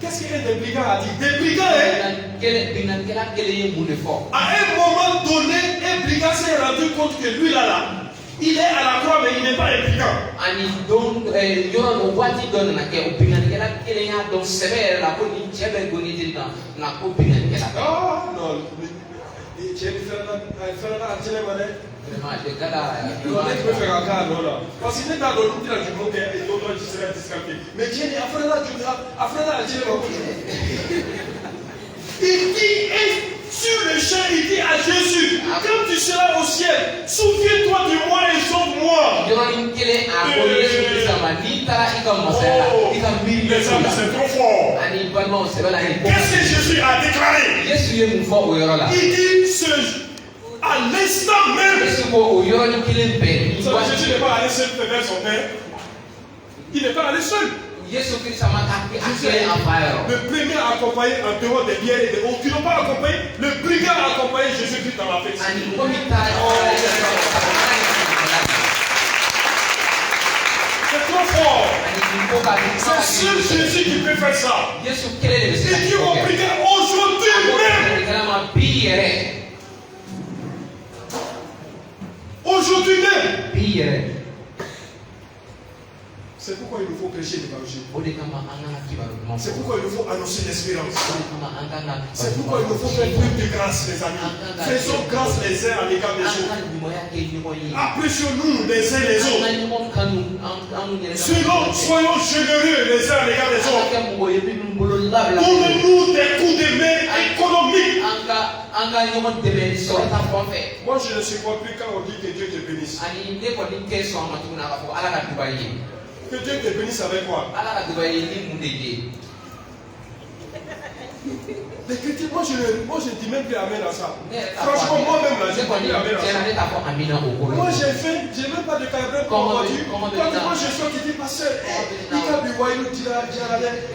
Qu'est-ce qu'un des brigands a dit? Des brigands, hein? À un moment donné, un brigand s'est rendu compte que lui là, il est à la croix, mais il n'est pas un brigand. Oh non. Parce qu'il n'est pas dans le du monde et l'autre qui serait disqualifié. Mais Dieu dit, il dit, sur le champ, il dit à Jésus, quand tu seras au ciel, souviens-toi de moi et sauve-moi. Les amis, c'est trop fort. Qu'est-ce que Jésus a déclaré? Il dit, à l'instant même. Jésus n'est pas allé seul vers son Père. Il n'est pas allé seul. Le premier a accompagné en dehors des biens et des autres qui n'ont pas accompagné. Le brigand a accompagné Jésus-Christ dans la fête. C'est trop fort. C'est seul Jésus qui peut faire ça. Et qui va brigand aujourd'hui même. Aujourd'hui même. C'est pourquoi il nous faut prêcher l'évangile. C'est pourquoi il nous faut annoncer l'espérance. C'est pourquoi il nous faut faire preuve de grâce, les amis. Faisons grâce les uns à l'égard des autres. Apprécions-nous les uns les autres. Soyons généreux les uns à l'égard des autres. Donnons-nous des coups de main économiques. Moi, je ne supporte plus quand on dit que Dieu te bénisse. Que Dieu te bénisse avec quoi? Les chrétiens, moi je dis même plus amen à ça. Franchement, moi-même là, je dis plus amen à ça. Moi j'ai même pas de carburant pour ma voiture. Quand moi je sors, tu dis, pasteur,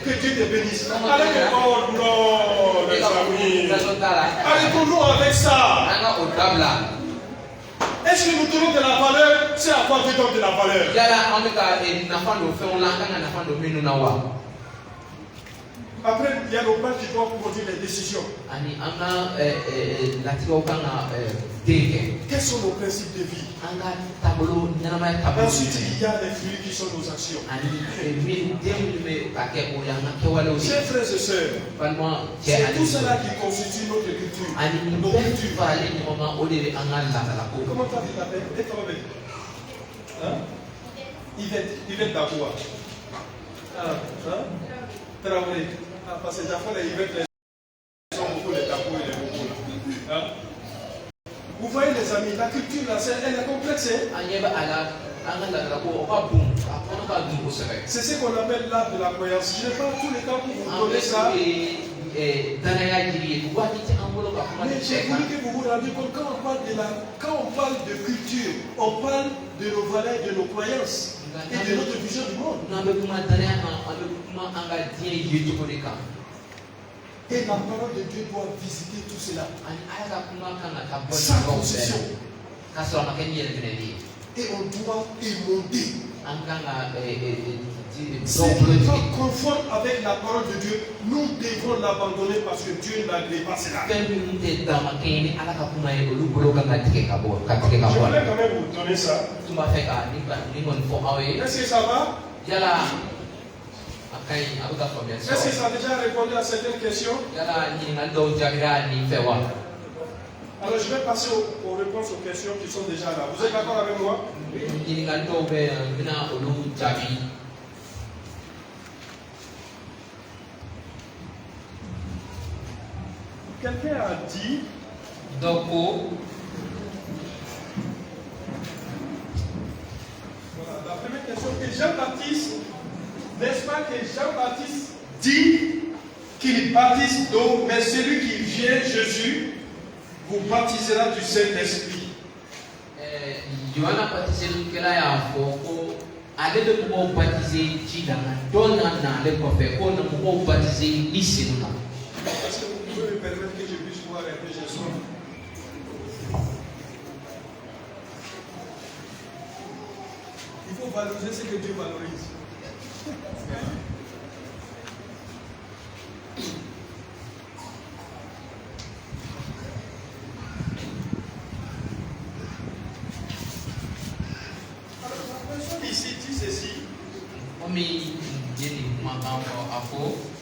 que Dieu te bénisse. Oh non, les amis. Arrêtons-nous avec ça. Est-ce que nous donnons de la valeur? C'est à quoi tu donnes de la valeur? Après, il y a nos pères qui doivent produire les décisions. Quels sont nos principes de vie? Ensuite, il y a les fruits qui sont nos actions. Chers frères et sœurs, c'est tout cela qui constitue notre culture. Nos cultures. Comment tu t'appelles? Yvette Daboua. Traoré. Parce que Jaffa, les Yvette, les ont beaucoup de tabous et les beaucoup. Vous voyez les amis, la culture là, elle est complexe. C'est ce qu'on appelle l'art de la croyance. Je n'ai pas tous les temps pour vous donner ça. Mais j'ai voulu que vous vous rendiez compte, quand on parle de culture, on parle de nos valeurs, de nos croyances et de notre vision du monde. Et la parole de Dieu doit visiter tout cela. Sans concession. Et on doit émonder. Si nous sommes conformes avec la parole de Dieu, nous devons l'abandonner parce que Dieu n'agrée pas cela. Je voulais quand même vous donner ça. Est-ce que ça va? Est-ce que ça a déjà répondu à certaines questions? Alors je vais passer aux réponses aux questions qui sont déjà là. Vous êtes d'accord avec moi? Quelqu'un a dit voilà, la première question que Jean-Baptiste, n'est-ce pas que Jean-Baptiste dit qu'il baptise d'eau, mais celui qui vient, Jésus, vous baptisera du Saint-Esprit. Est-ce que vous pouvez me permettre que je puisse voir un peu ce soir? Il faut valoriser ce que Dieu valorise. Alors, la personne ici dit ceci.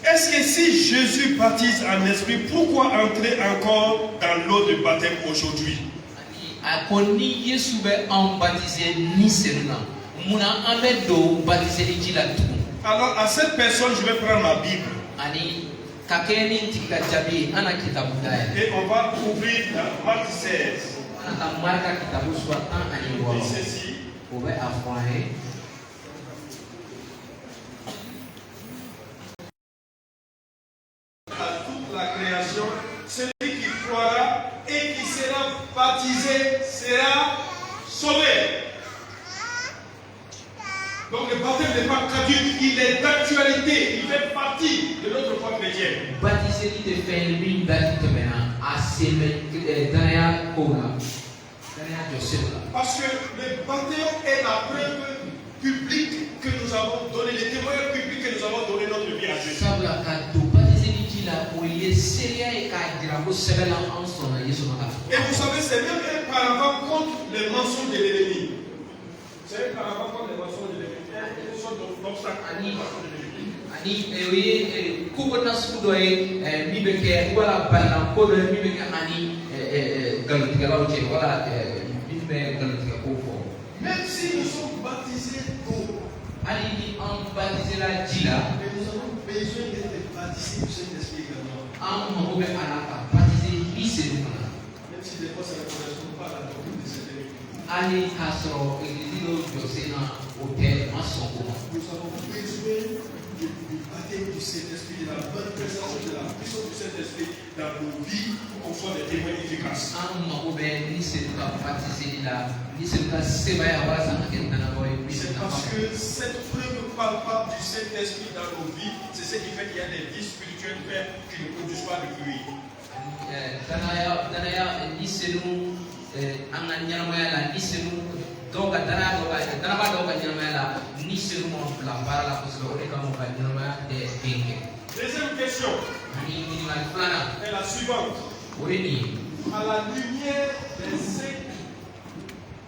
Est-ce que si Jésus baptise en esprit, pourquoi entrer encore dans l'eau de baptême aujourd'hui? Alors à cette personne, je vais prendre ma Bible. Et on va ouvrir Marc 16. Et ceci. Celui qui croira et qui sera baptisé sera sauvé. Donc le baptême n'est pas caduc, il est d'actualité, il fait partie de notre foi chrétienne. Parce que le baptême est la preuve publique que nous avons donné, les témoignages publics que nous avons donné notre vie à Jésus. vous savez, c'est même un paravent contre les mensonges de l'ennemi. C'est un paravent contre les mensonges de l'ennemi. Une sorte d'obstacle à l'ennemi. Même si nous sommes baptisés d'eau, mais nous avons besoin d'être baptisés du Saint-Esprit également. Même si des fois ça ne correspond pas à la doctrine de cette église. Nous avons besoin du baptême du Saint-Esprit, de la bonne présence de la puissance du Saint-Esprit dans nos vies pour qu'on soit des témoins efficaces. C'est parce que cette preuve palpable du Saint-Esprit dans nos vies, c'est ce qui fait qu'il y a des vies spirituelles qui ne produisent pas de fruits. Deuxième question est la suivante. À la lumière des 5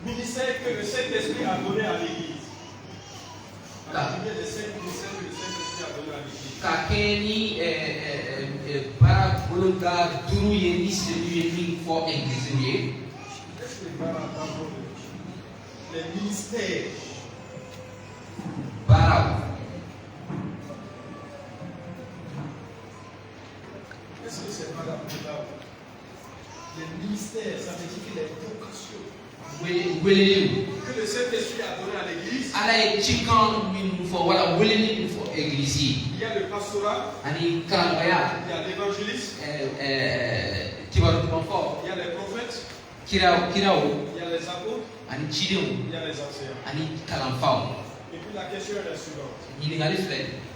ministères que le Saint-Esprit a donné à l'Église. À la lumière des 5 ministères que le Saint-Esprit a donné à l'Église. Les ministères. Qu'est-ce que c'est pas la parole? Les ministères, ça veut dire que les vocations que le Saint-Esprit a donné à l'Église. Il y a le pastorat, il y a l'évangéliste, il y a les prophètes, il y a les apôtres, il y a les enseignants. Et puis la question est la suivante.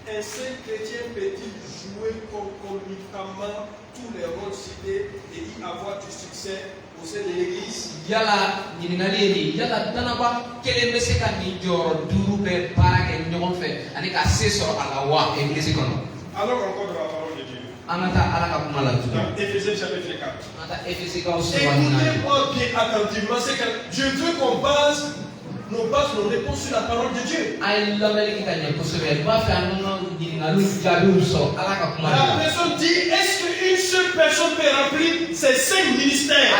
Un saint chrétien peut-il jouer concomitamment tous les rôles cités et y avoir du succès au sein de l'Église? Alors encore de la parole de Dieu. Dans Éphésiens chapitre 4. Écoutez-moi bien attentivement. C'est que je veux qu'on base nos réponses sur la parole de Dieu. La personne dit, est-ce qu'une seule personne peut remplir ces 5 ministères?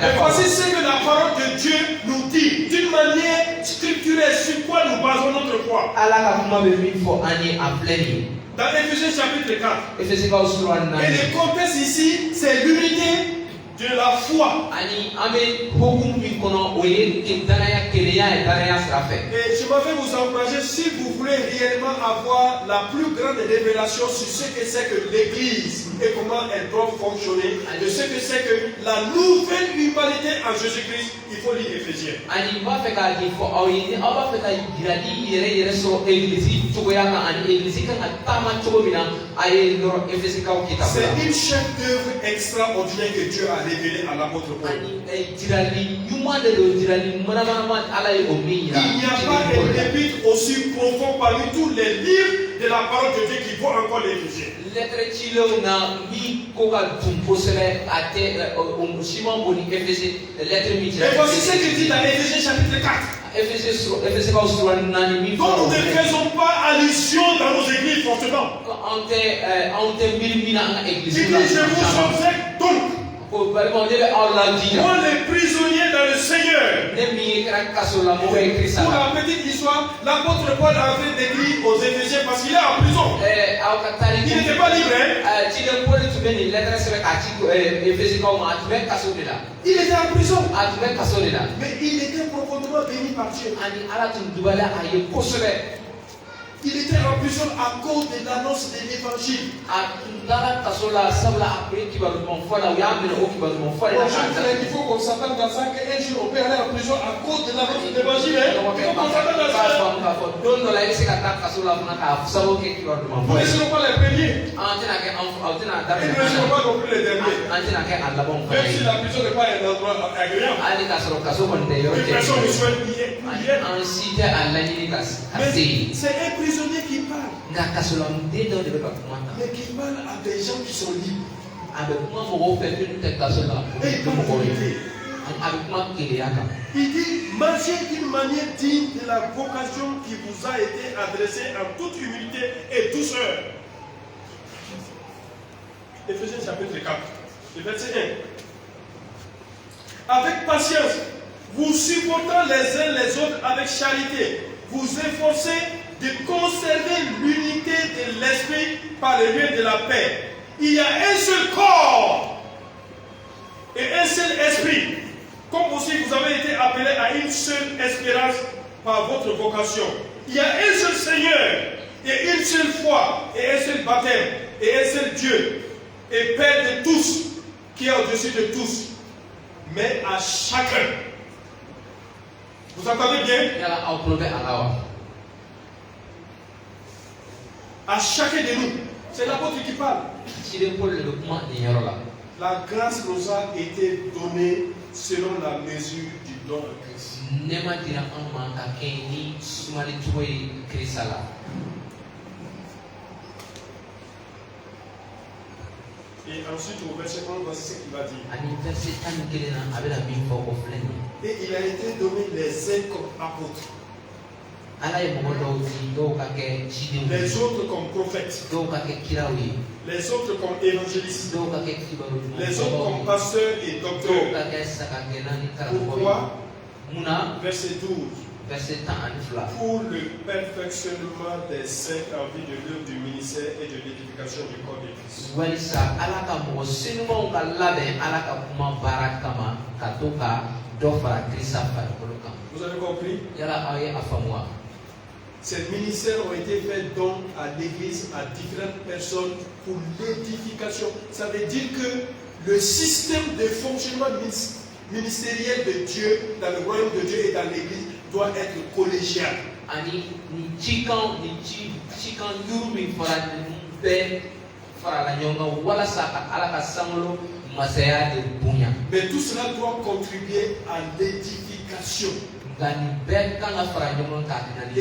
Et voici ce que la parole de Dieu nous dit d'une manière scripturelle sur quoi nous basons notre foi. Dans Éphésiens chapitre 4. Et le contexte ici, c'est l'unité de la foi. Et je m'avais vous encourager, si vous voulez réellement avoir la plus grande révélation sur ce que c'est que l'Église et comment elle doit fonctionner, de ce que c'est que la nouvelle humanité en Jésus-Christ, il faut lire Éphésiens. C'est une chef d'œuvre extraordinaire que Dieu a révélée à l'apôtre Paul. Il n'y a pas un épître aussi profond parmi tous les livres de la parole de Dieu qui vaut encore l'Éphésiens. Et voici ce qu'il dit dans Éphésiens chapitre 4. Donc nous ne faisons pas allusion dans nos églises forcément. Il dit, je vous exhorte donc, moi les prisonniers dans le Seigneur. Pour la petite histoire, l'apôtre Paul a fait d'écrit aux Éphésiens parce qu'il est en prison. Il n'était pas libre. Il était en prison. Mais il était profondément béni par Dieu. Il était en prison à cause de l'annonce de l'évangile. Il faut qu'on s'attende à ça qu'un jour on peut aller en prison à cause de l'annonce de l'évangile. Il faut qu'on s'attende à ça. Vous ne serez pas les premiers. Ils ne seront pas non plus les derniers. Même si la prison n'est pas un endroit agréable. Personne ne souhaite y être. Mais c'est un prisonnier qui parle. Mais qui parle à des gens qui sont libres. Et il dit, marchez d'une manière digne de la vocation qui vous a été adressée en toute humilité et douceur. Éphésiens chapitre 4, le verset 1. Avec patience, vous supportant les uns les autres avec charité, vous efforcez de conserver l'unité de l'esprit par le lien de la paix. Il y a un seul corps et un seul esprit. Comme aussi vous avez été appelés à une seule espérance par votre vocation. Il y a un seul Seigneur et une seule foi et un seul baptême et un seul Dieu et Père de tous qui est au-dessus de tous. Mais à chacun. Vous entendez bien? À chacun de nous. C'est l'apôtre qui parle. La grâce nous a été donnée selon la mesure du don de Christ. Et ensuite au verset 1, voici ce qu'il va dire. Et il a été donné les uns comme apôtres. Les autres comme prophètes. Les autres comme évangélistes. Les autres comme pasteurs et docteurs. Pourquoi? Verset 12. Pour le perfectionnement des saints en vue de l'œuvre du ministère et de l'édification du corps de Christ. Vous avez compris? Ces ministères ont été faits donc à l'église, à différentes personnes pour l'édification. Ça veut dire que le système de fonctionnement ministériel de Dieu, dans le royaume de Dieu et dans l'église, doit être collégial. Mais tout cela doit contribuer à l'édification et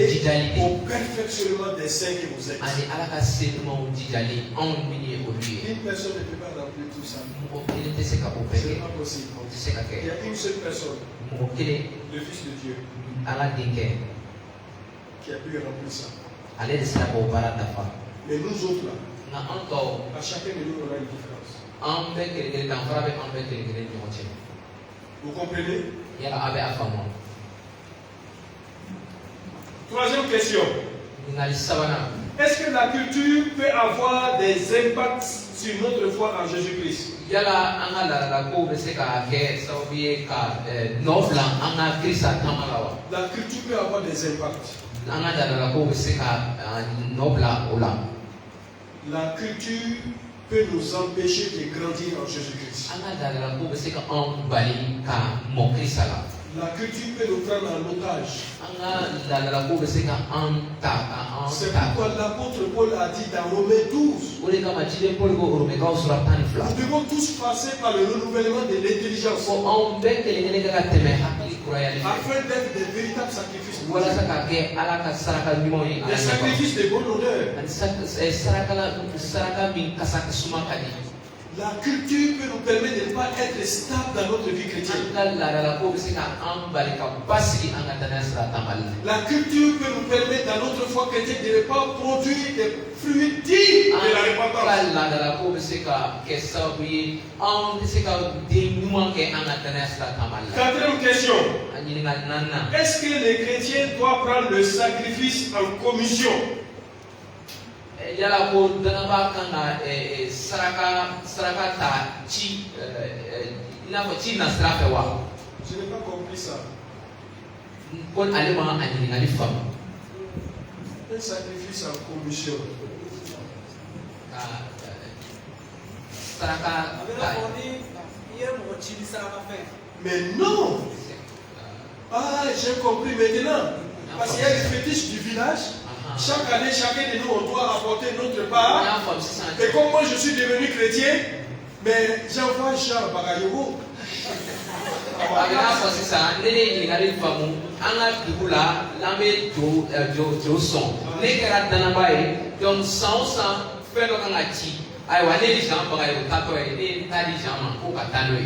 au perfectionnement des saints que vous êtes. Une personne ne peut pas remplir tout ça. C'est pas possible. Il y a une seule personne, le Fils de Dieu, qui a pu remplir ça. Mais nous autres là, à chacun de nous on a une différence. Vous comprenez? Troisième question. Est-ce que la culture peut avoir des impacts sur notre foi en Jésus-Christ? La culture peut avoir des impacts. La culture peut nous empêcher de grandir en Jésus-Christ. La culture peut nous prendre en otage. C'est pourquoi l'apôtre Paul a dit dans Romains 12, nous devons tous passer par le renouvellement de l'intelligence afin d'être des véritables sacrifices. Des sacrifices de bonne odeur. La culture peut nous permettre de ne pas être stable dans notre vie chrétienne. La culture peut nous permettre dans notre foi chrétienne de ne pas produire des fruits dignes de la repentance. Quatrième question. Est-ce que les chrétiens doivent prendre le sacrifice en commission? Je n'ai pas compris ça. Un sacrifice en commission. Mais non. Ah, j'ai compris maintenant. Parce qu'il y a les fétiches du village. Chaque année, chacun de nous, on doit apporter notre part. Et comme moi je suis devenu chrétien, mais j'envoie Jean Bagayogo.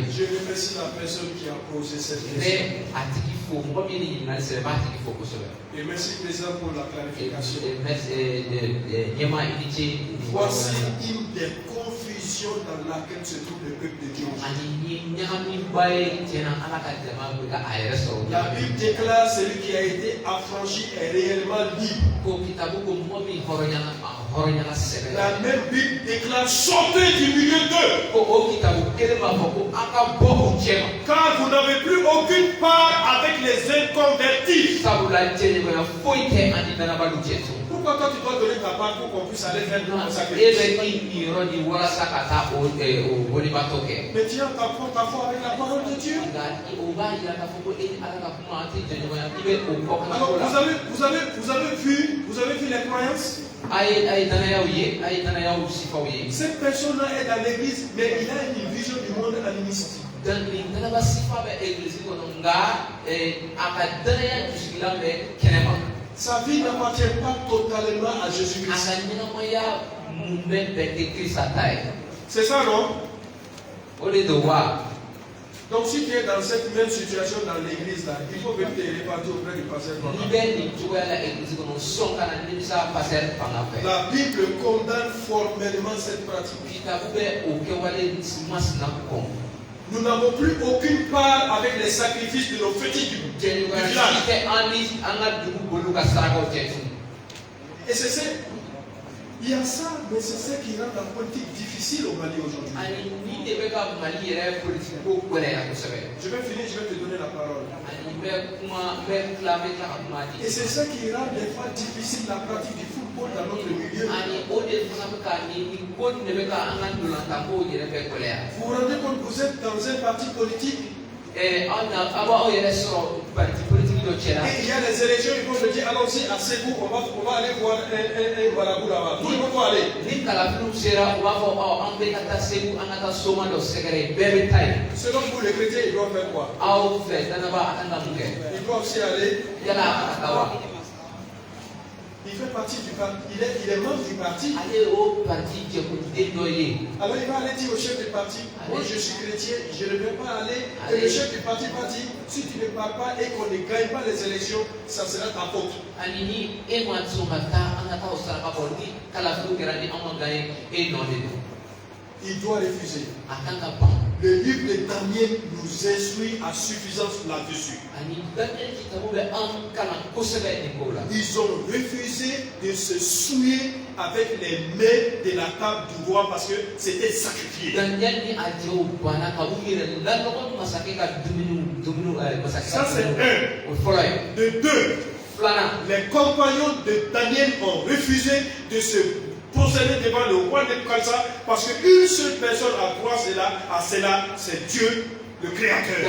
Je remercie la personne qui a posé cette question. Et merci président pour la clarification. Voici une des confusions dans laquelle se trouve le peuple de Dieu. La Bible déclare celui qui a été affranchi est réellement libre. La même Bible déclare sortez du milieu d'eux. Car vous n'avez plus aucune part avec les inconvertis. Pourquoi toi tu dois donner ta part pour qu'on puisse aller faire le sacrifice? Mais tu as ta foi avec la parole de Dieu. Alors vous avez vu les croyances? Cette personne-là est dans l'église, mais il a une vision du monde animiste. Sa vie n'appartient pas totalement à Jésus-Christ. C'est ça, non? Donc si tu es dans cette même situation dans l'église là, il faut venir te répartir auprès du pasteur. La Bible condamne formellement cette pratique. Nous n'avons plus aucune part avec les sacrifices de nos fétiches du village. Et c'est ça. Il y a ça, mais c'est ça qui rend la politique difficile au Mali aujourd'hui. Je vais finir, je vais te donner la parole. Et c'est ça qui rend des fois difficile la pratique du football dans notre milieu. Vous vous rendez compte que vous êtes dans un parti politique et il y a les élections, ils vont me dire allons-y à Ségou, on va aller voir un marabout là-bas. Tout le monde va aller. Selon vous, les chrétiens, ils doivent faire quoi? Ils doivent aussi aller. Il fait partie du parti, il est membre du parti. Alors il va aller dire au chef du parti, moi je suis chrétien, je ne vais pas aller. Et le chef du parti va dire, si tu ne pars pas et qu'on ne gagne pas les élections, ça sera ta faute. Il doit refuser. Le livre de Daniel nous instruit à suffisance là-dessus. Ils ont refusé de se souiller avec les mains de la table du roi parce que c'était sacrifié. Ça c'est un. De deux, les compagnons de Daniel ont refusé de se procéder devant le roi Nebuchadnezzar parce qu'une seule personne a droit à cela, c'est Dieu, le Créateur.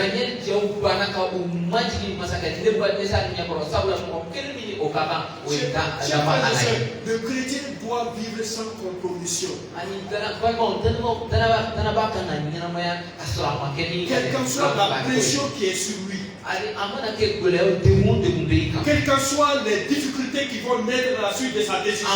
Le chrétien doit vivre sans compromission. Quelle qu'en soit la pression qui est sur lui, quelles qu'en soient les difficultés qui vont naître à la suite de sa décision.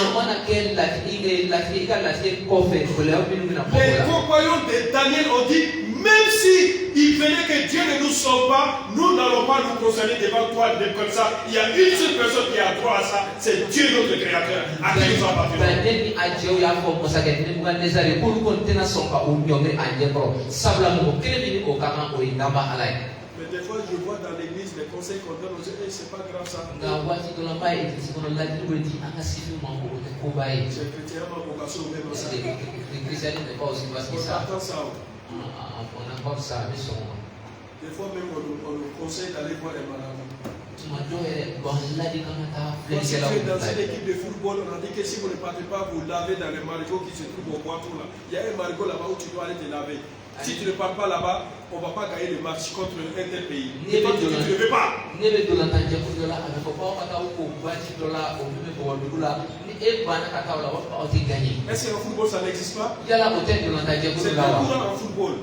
Les compagnons de Daniel ont dit, même si il venait que Dieu ne nous sauve pas, nous n'allons pas nous concerner devant toi comme ça. Il y a une seule personne qui a droit à ça, c'est Dieu notre Créateur, à qui nous appartenons. Mais des fois, je vois dans l'église les conseils qu'on donne, on dit, hey, c'est pas grave ça. C'est chrétiennement vocation même ça. Des fois même on nous conseille d'aller voir les malades. Quand tu es dans une équipe de football, on a dit que si vous ne partez pas vous laver dans les marigots qui se trouvent au Poitou là, il y a un marigot là-bas où tu dois aller te laver. Si tu ne pars pas là-bas, on ne va pas gagner le match contre un tel pays. Et toi, tu ne veux pas. Est-ce qu'en football ça n'existe pas? C'est très courant en football.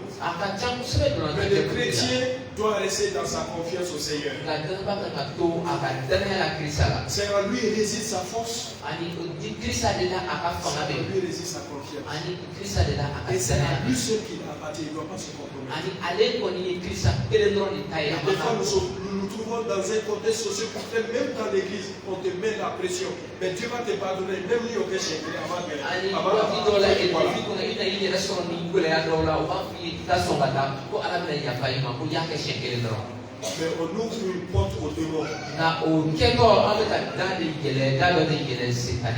Mais le chrétien doit rester dans sa confiance au Seigneur. C'est en lui réside sa force. C'est en lui réside sa confiance. Et c'est à lui seul qu'il appartient. Il ne doit pas se compromettre. Des fois, nous nous trouvons dans un contexte socioculturel, même dans l'église, on te met la pression. Mais Dieu va te pardonner, même lui, aucun chien. Mais on ouvre une porte au démon.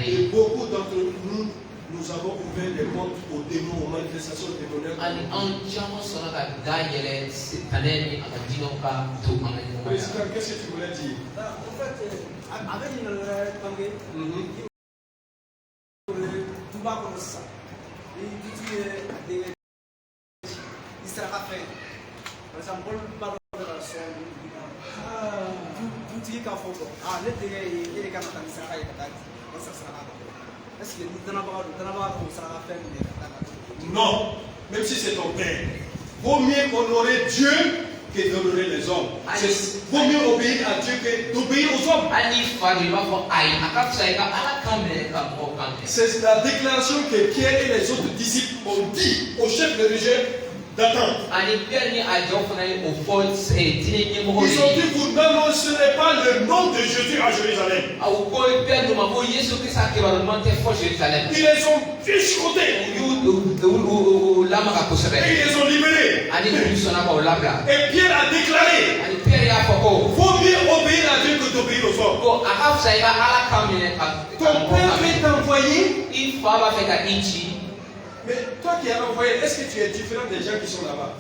Et beaucoup d'entre nous, nous avons ouvert des portes aux démons, aux manifestations démoniaques. Président, qu'est-ce que tu voulais dire? Non, même si c'est ton père, vaut mieux honorer Dieu que d'honorer les hommes. Vaut mieux obéir à Dieu que d'obéir aux hommes. C'est la déclaration que Pierre et les autres disciples ont dit au chef religieux d'attendre. Ils ont dit, vous n'annoncerez pas le nom de Jésus à Jérusalem. Ils les ont déchiquetés. Et ils les ont libérés. Et Pierre a déclaré, vaut mieux obéir à Dieu que d'obéir aux hommes. Ton père est envoyé. Mais toi qui as envoyé, est-ce que tu es différent des gens qui sont là-bas?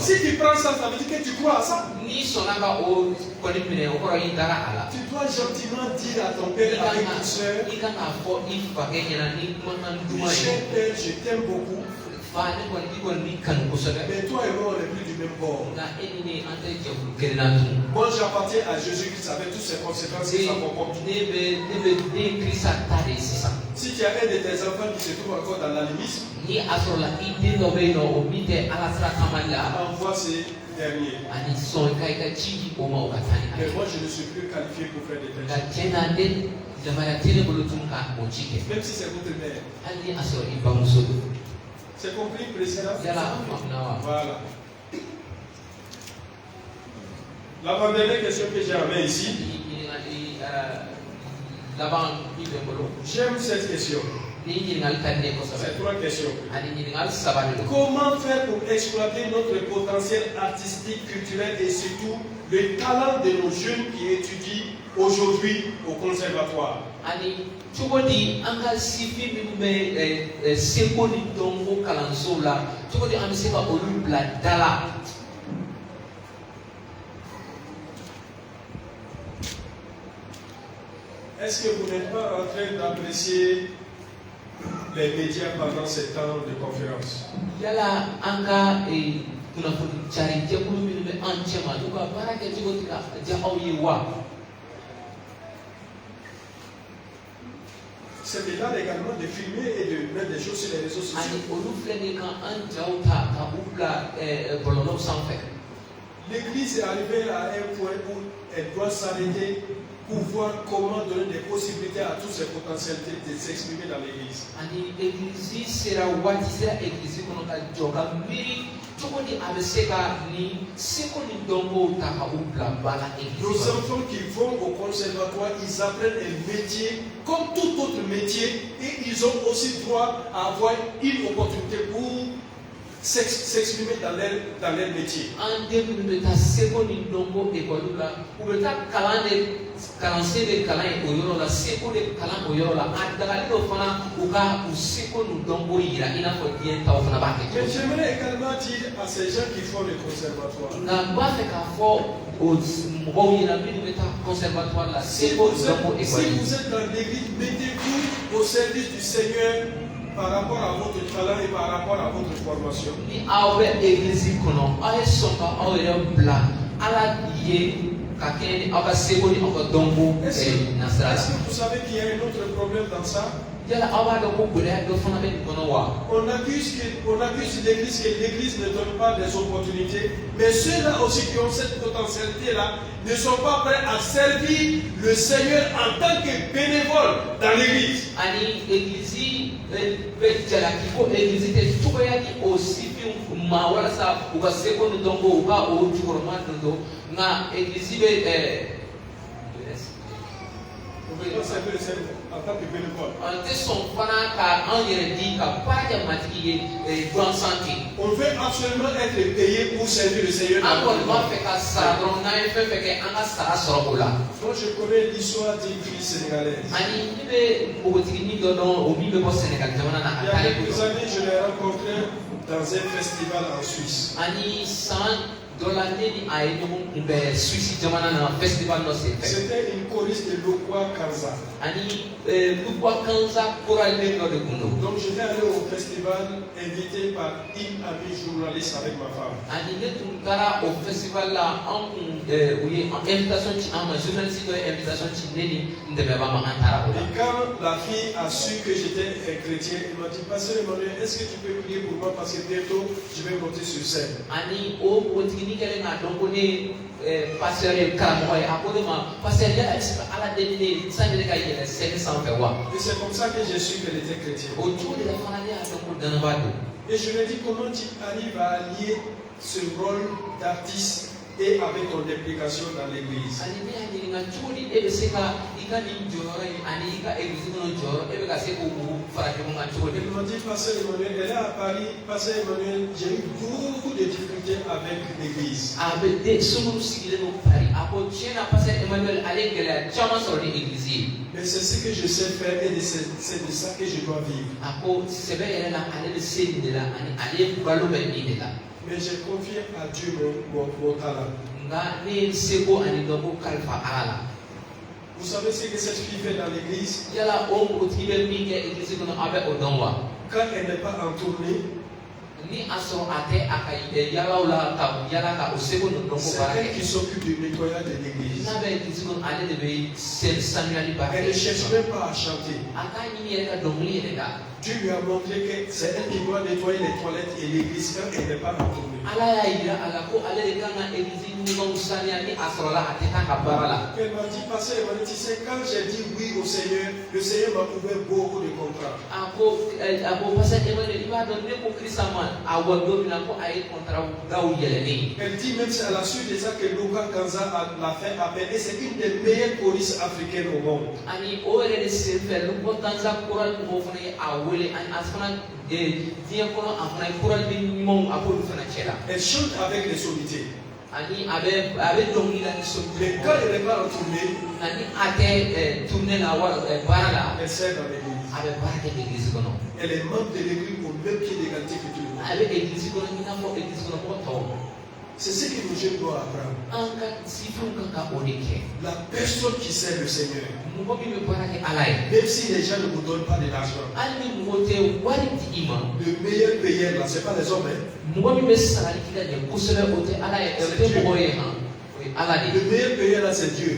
Si tu prends ça, ça veut dire que tu crois à ça. Tu dois gentiment dire à ton père avec ta soeur, cher père, je t'aime beaucoup. Mais toi et moi, on n'est plus du même bord. Moi, j'appartiens à Jésus-Christ avec toutes ses conséquences que ça comporte. Si tu as un de tes enfants qui se trouve encore dans l'animisme, envoie ces derniers. Mais moi, je ne suis plus qualifié pour faire des tâches. Même si c'est votre mère. C'est compris, président? Voilà. L'avant-dernière question que j'ai en main ici. J'aime cette question. C'est trois questions. Comment faire pour exploiter notre potentiel artistique, culturel et surtout le talent de nos jeunes qui étudient aujourd'hui au conservatoire? Est-ce que vous n'êtes pas en train d'apprécier les médias pendant ces temps de conférence? C'est légal également de filmer et de mettre des choses sur les réseaux sociaux. L'église est arrivée à un point où elle doit s'arrêter pour voir comment donner des possibilités à toutes ces potentialités de s'exprimer dans l'église. Nos enfants qui vont au conservatoire, ils apprennent un métier comme tout autre métier et ils ont aussi droit à avoir une opportunité pour s'exprimer dans leur métier. Mais j'aimerais également dire à ces gens qui font le conservatoire, si vous êtes dans l'église, mettez-vous au service du Seigneur par rapport à votre talent et par rapport à votre formation. Est-ce que vous savez qu'il y a un autre problème dans ça? On accuse l'église que l'église ne donne pas des opportunités, mais ceux-là aussi qui ont cette potentialité-là ne sont pas prêts à servir le Seigneur en tant que bénévole dans l'église. En tant que bénévole. On veut absolument être payé pour servir le Seigneur. Donc je connais l'histoire d'une fille sénégalaise. Il y a quelques années, je l'ai rencontrée dans un festival en Suisse. C'était une choriste de Lokwa Kanza. Donc j'étais allé au festival invité par une amie journaliste avec ma femme. Et quand la fille a su que j'étais chrétien, elle m'a dit, Pasteur Emmanuel, est-ce que tu peux prier pour moi parce que bientôt je vais monter sur scène. Et c'est comme ça que j'ai su qu'elle était chrétienne. Et je lui ai dit, comment tu arrives à allier ce rôle d'artiste et avec ton implication dans l'église? Elle m'a dit, Pasteur Emmanuel, elle est à Paris. Pasteur Emmanuel, j'ai eu beaucoup de difficultés avec l'église. Mais c'est ce que je sais faire et c'est de ça que je dois vivre. Mais j'ai confié à Dieu mon talent. Vous savez ce que cette fille fait dans l'église? Quand elle n'est pas en tournée, c'est elle qui s'occupe du nettoyage de l'église. Elle ne cherche même pas à chanter. Dieu lui a montré que c'est elle qui doit nettoyer les toilettes et l'église quand elle n'est pas en tournée. Elle m'a dit, Pasteur, tu sais, quand j'ai dit oui au Seigneur, le Seigneur m'a ouvert beaucoup de contrats. Elle dit même c'est à la suite de ça que Luka Kanza l'a fait appel et c'est une des meilleures choristes africaines au monde. Elle chante avec les sommité. Mais quand elle n'est pas en tournée, elle sert dans l'église. Elle est membre de l'église au même pied d'égalité que tout le monde. C'est ce que nos jeunes doivent apprendre. La personne qui sert le Seigneur, même si les gens ne vous donnent pas de l'argent, le meilleur payeur là, ce n'est pas les hommes. Le meilleur payeur là, c'est Dieu.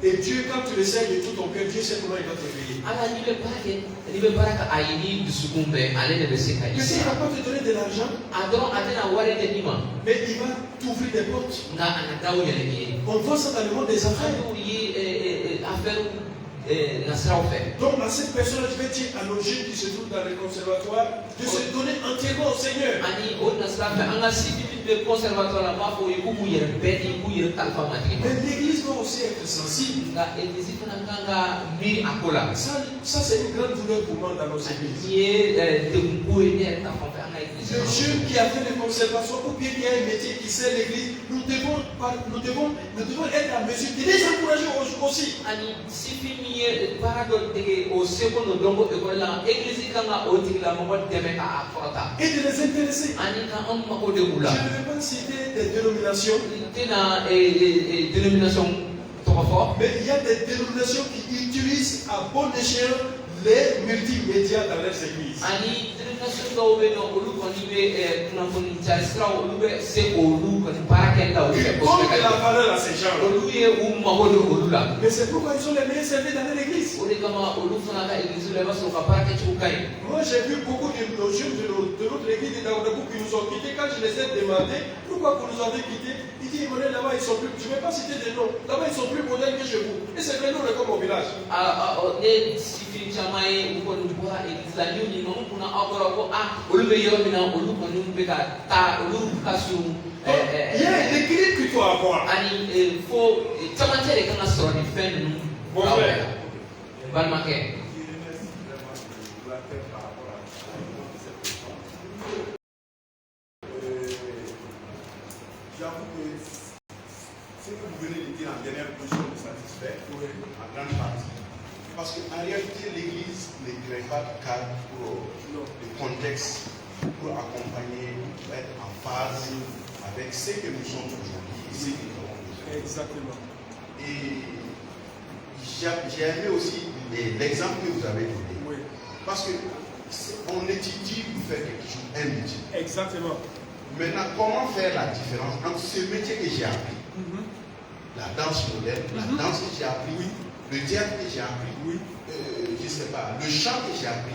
Et Dieu, quand tu le sais de tout ton cœur, Dieu sait comment il va te payer. Parce qu'il ne va pas te donner de l'argent, mais il va t'ouvrir des portes. On voit ça dans le monde des affaires. Donc à cette personne, je vais dire à nos jeunes qui se trouvent dans les conservatoires de se donner entièrement au Seigneur. Mais l'église doit aussi être sensible. Ça c'est une grande douleur pour moi dans nos églises. Le jeune qui a fait les conservations ou bien qui a un métier qui sert l'église, nous devons être en mesure de les encourager aussi. Et de les intéresser. Je ne vais pas citer des dénominations. Mais il y a des dénominations qui utilisent à bon escient les multimédias dans leurs églises. Comme de la valeur à ces gens. Mais c'est pourquoi ils sont les meilleurs servis dans leur église. Moi j'ai vu beaucoup de nos jeunes de notre église de Daoudabou qui nous ont quittés. Quand je les ai demandé pourquoi vous nous avez quittés, ils disent là-bas ils sont plus, je ne vais pas citer des noms, là-bas ils sont plus modernes que chez vous. Et c'est vrai, nous on est comme au village. Il y a un équilibre qu'il faut avoir. Bon frère. J'avoue que ce que vous venez de dire en dernière position me satisfait en grande partie. Parce qu'en réalité, l'Église ne crée pas de cadre pour le contexte, pour accompagner, pour être en phase avec ce que nous sommes aujourd'hui et ce que nous avons besoin. Exactement. Et j'ai aimé aussi l'exemple que vous avez donné. Oui. Parce qu'on étudie pour faire quelque chose, un métier. Exactement. Maintenant, comment faire la différence entre ce métier que j'ai appris, la danse moderne, la danse que j'ai appris, le théâtre que j'ai appris, je ne sais pas, le chant que j'ai appris,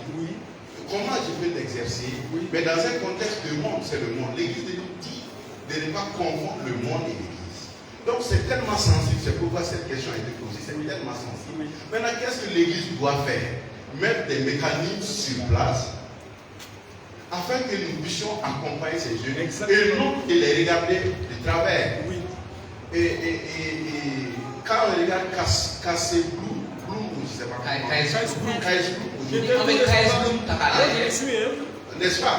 comment je peux l'exercer, mais dans un contexte de monde, c'est le monde. L'Église nous dit de ne pas confondre le monde et l'Église. Donc c'est tellement sensible, c'est pourquoi cette question a été posée, c'est tellement sensible. Maintenant, qu'est-ce que l'Église doit faire? Mettre des mécanismes sur place afin que nous puissions accompagner ces jeunes et non de les regarder de travers. Oui. Et quand on regarde Cassé Bloom, je ne sais pas comment, n'est-ce pas?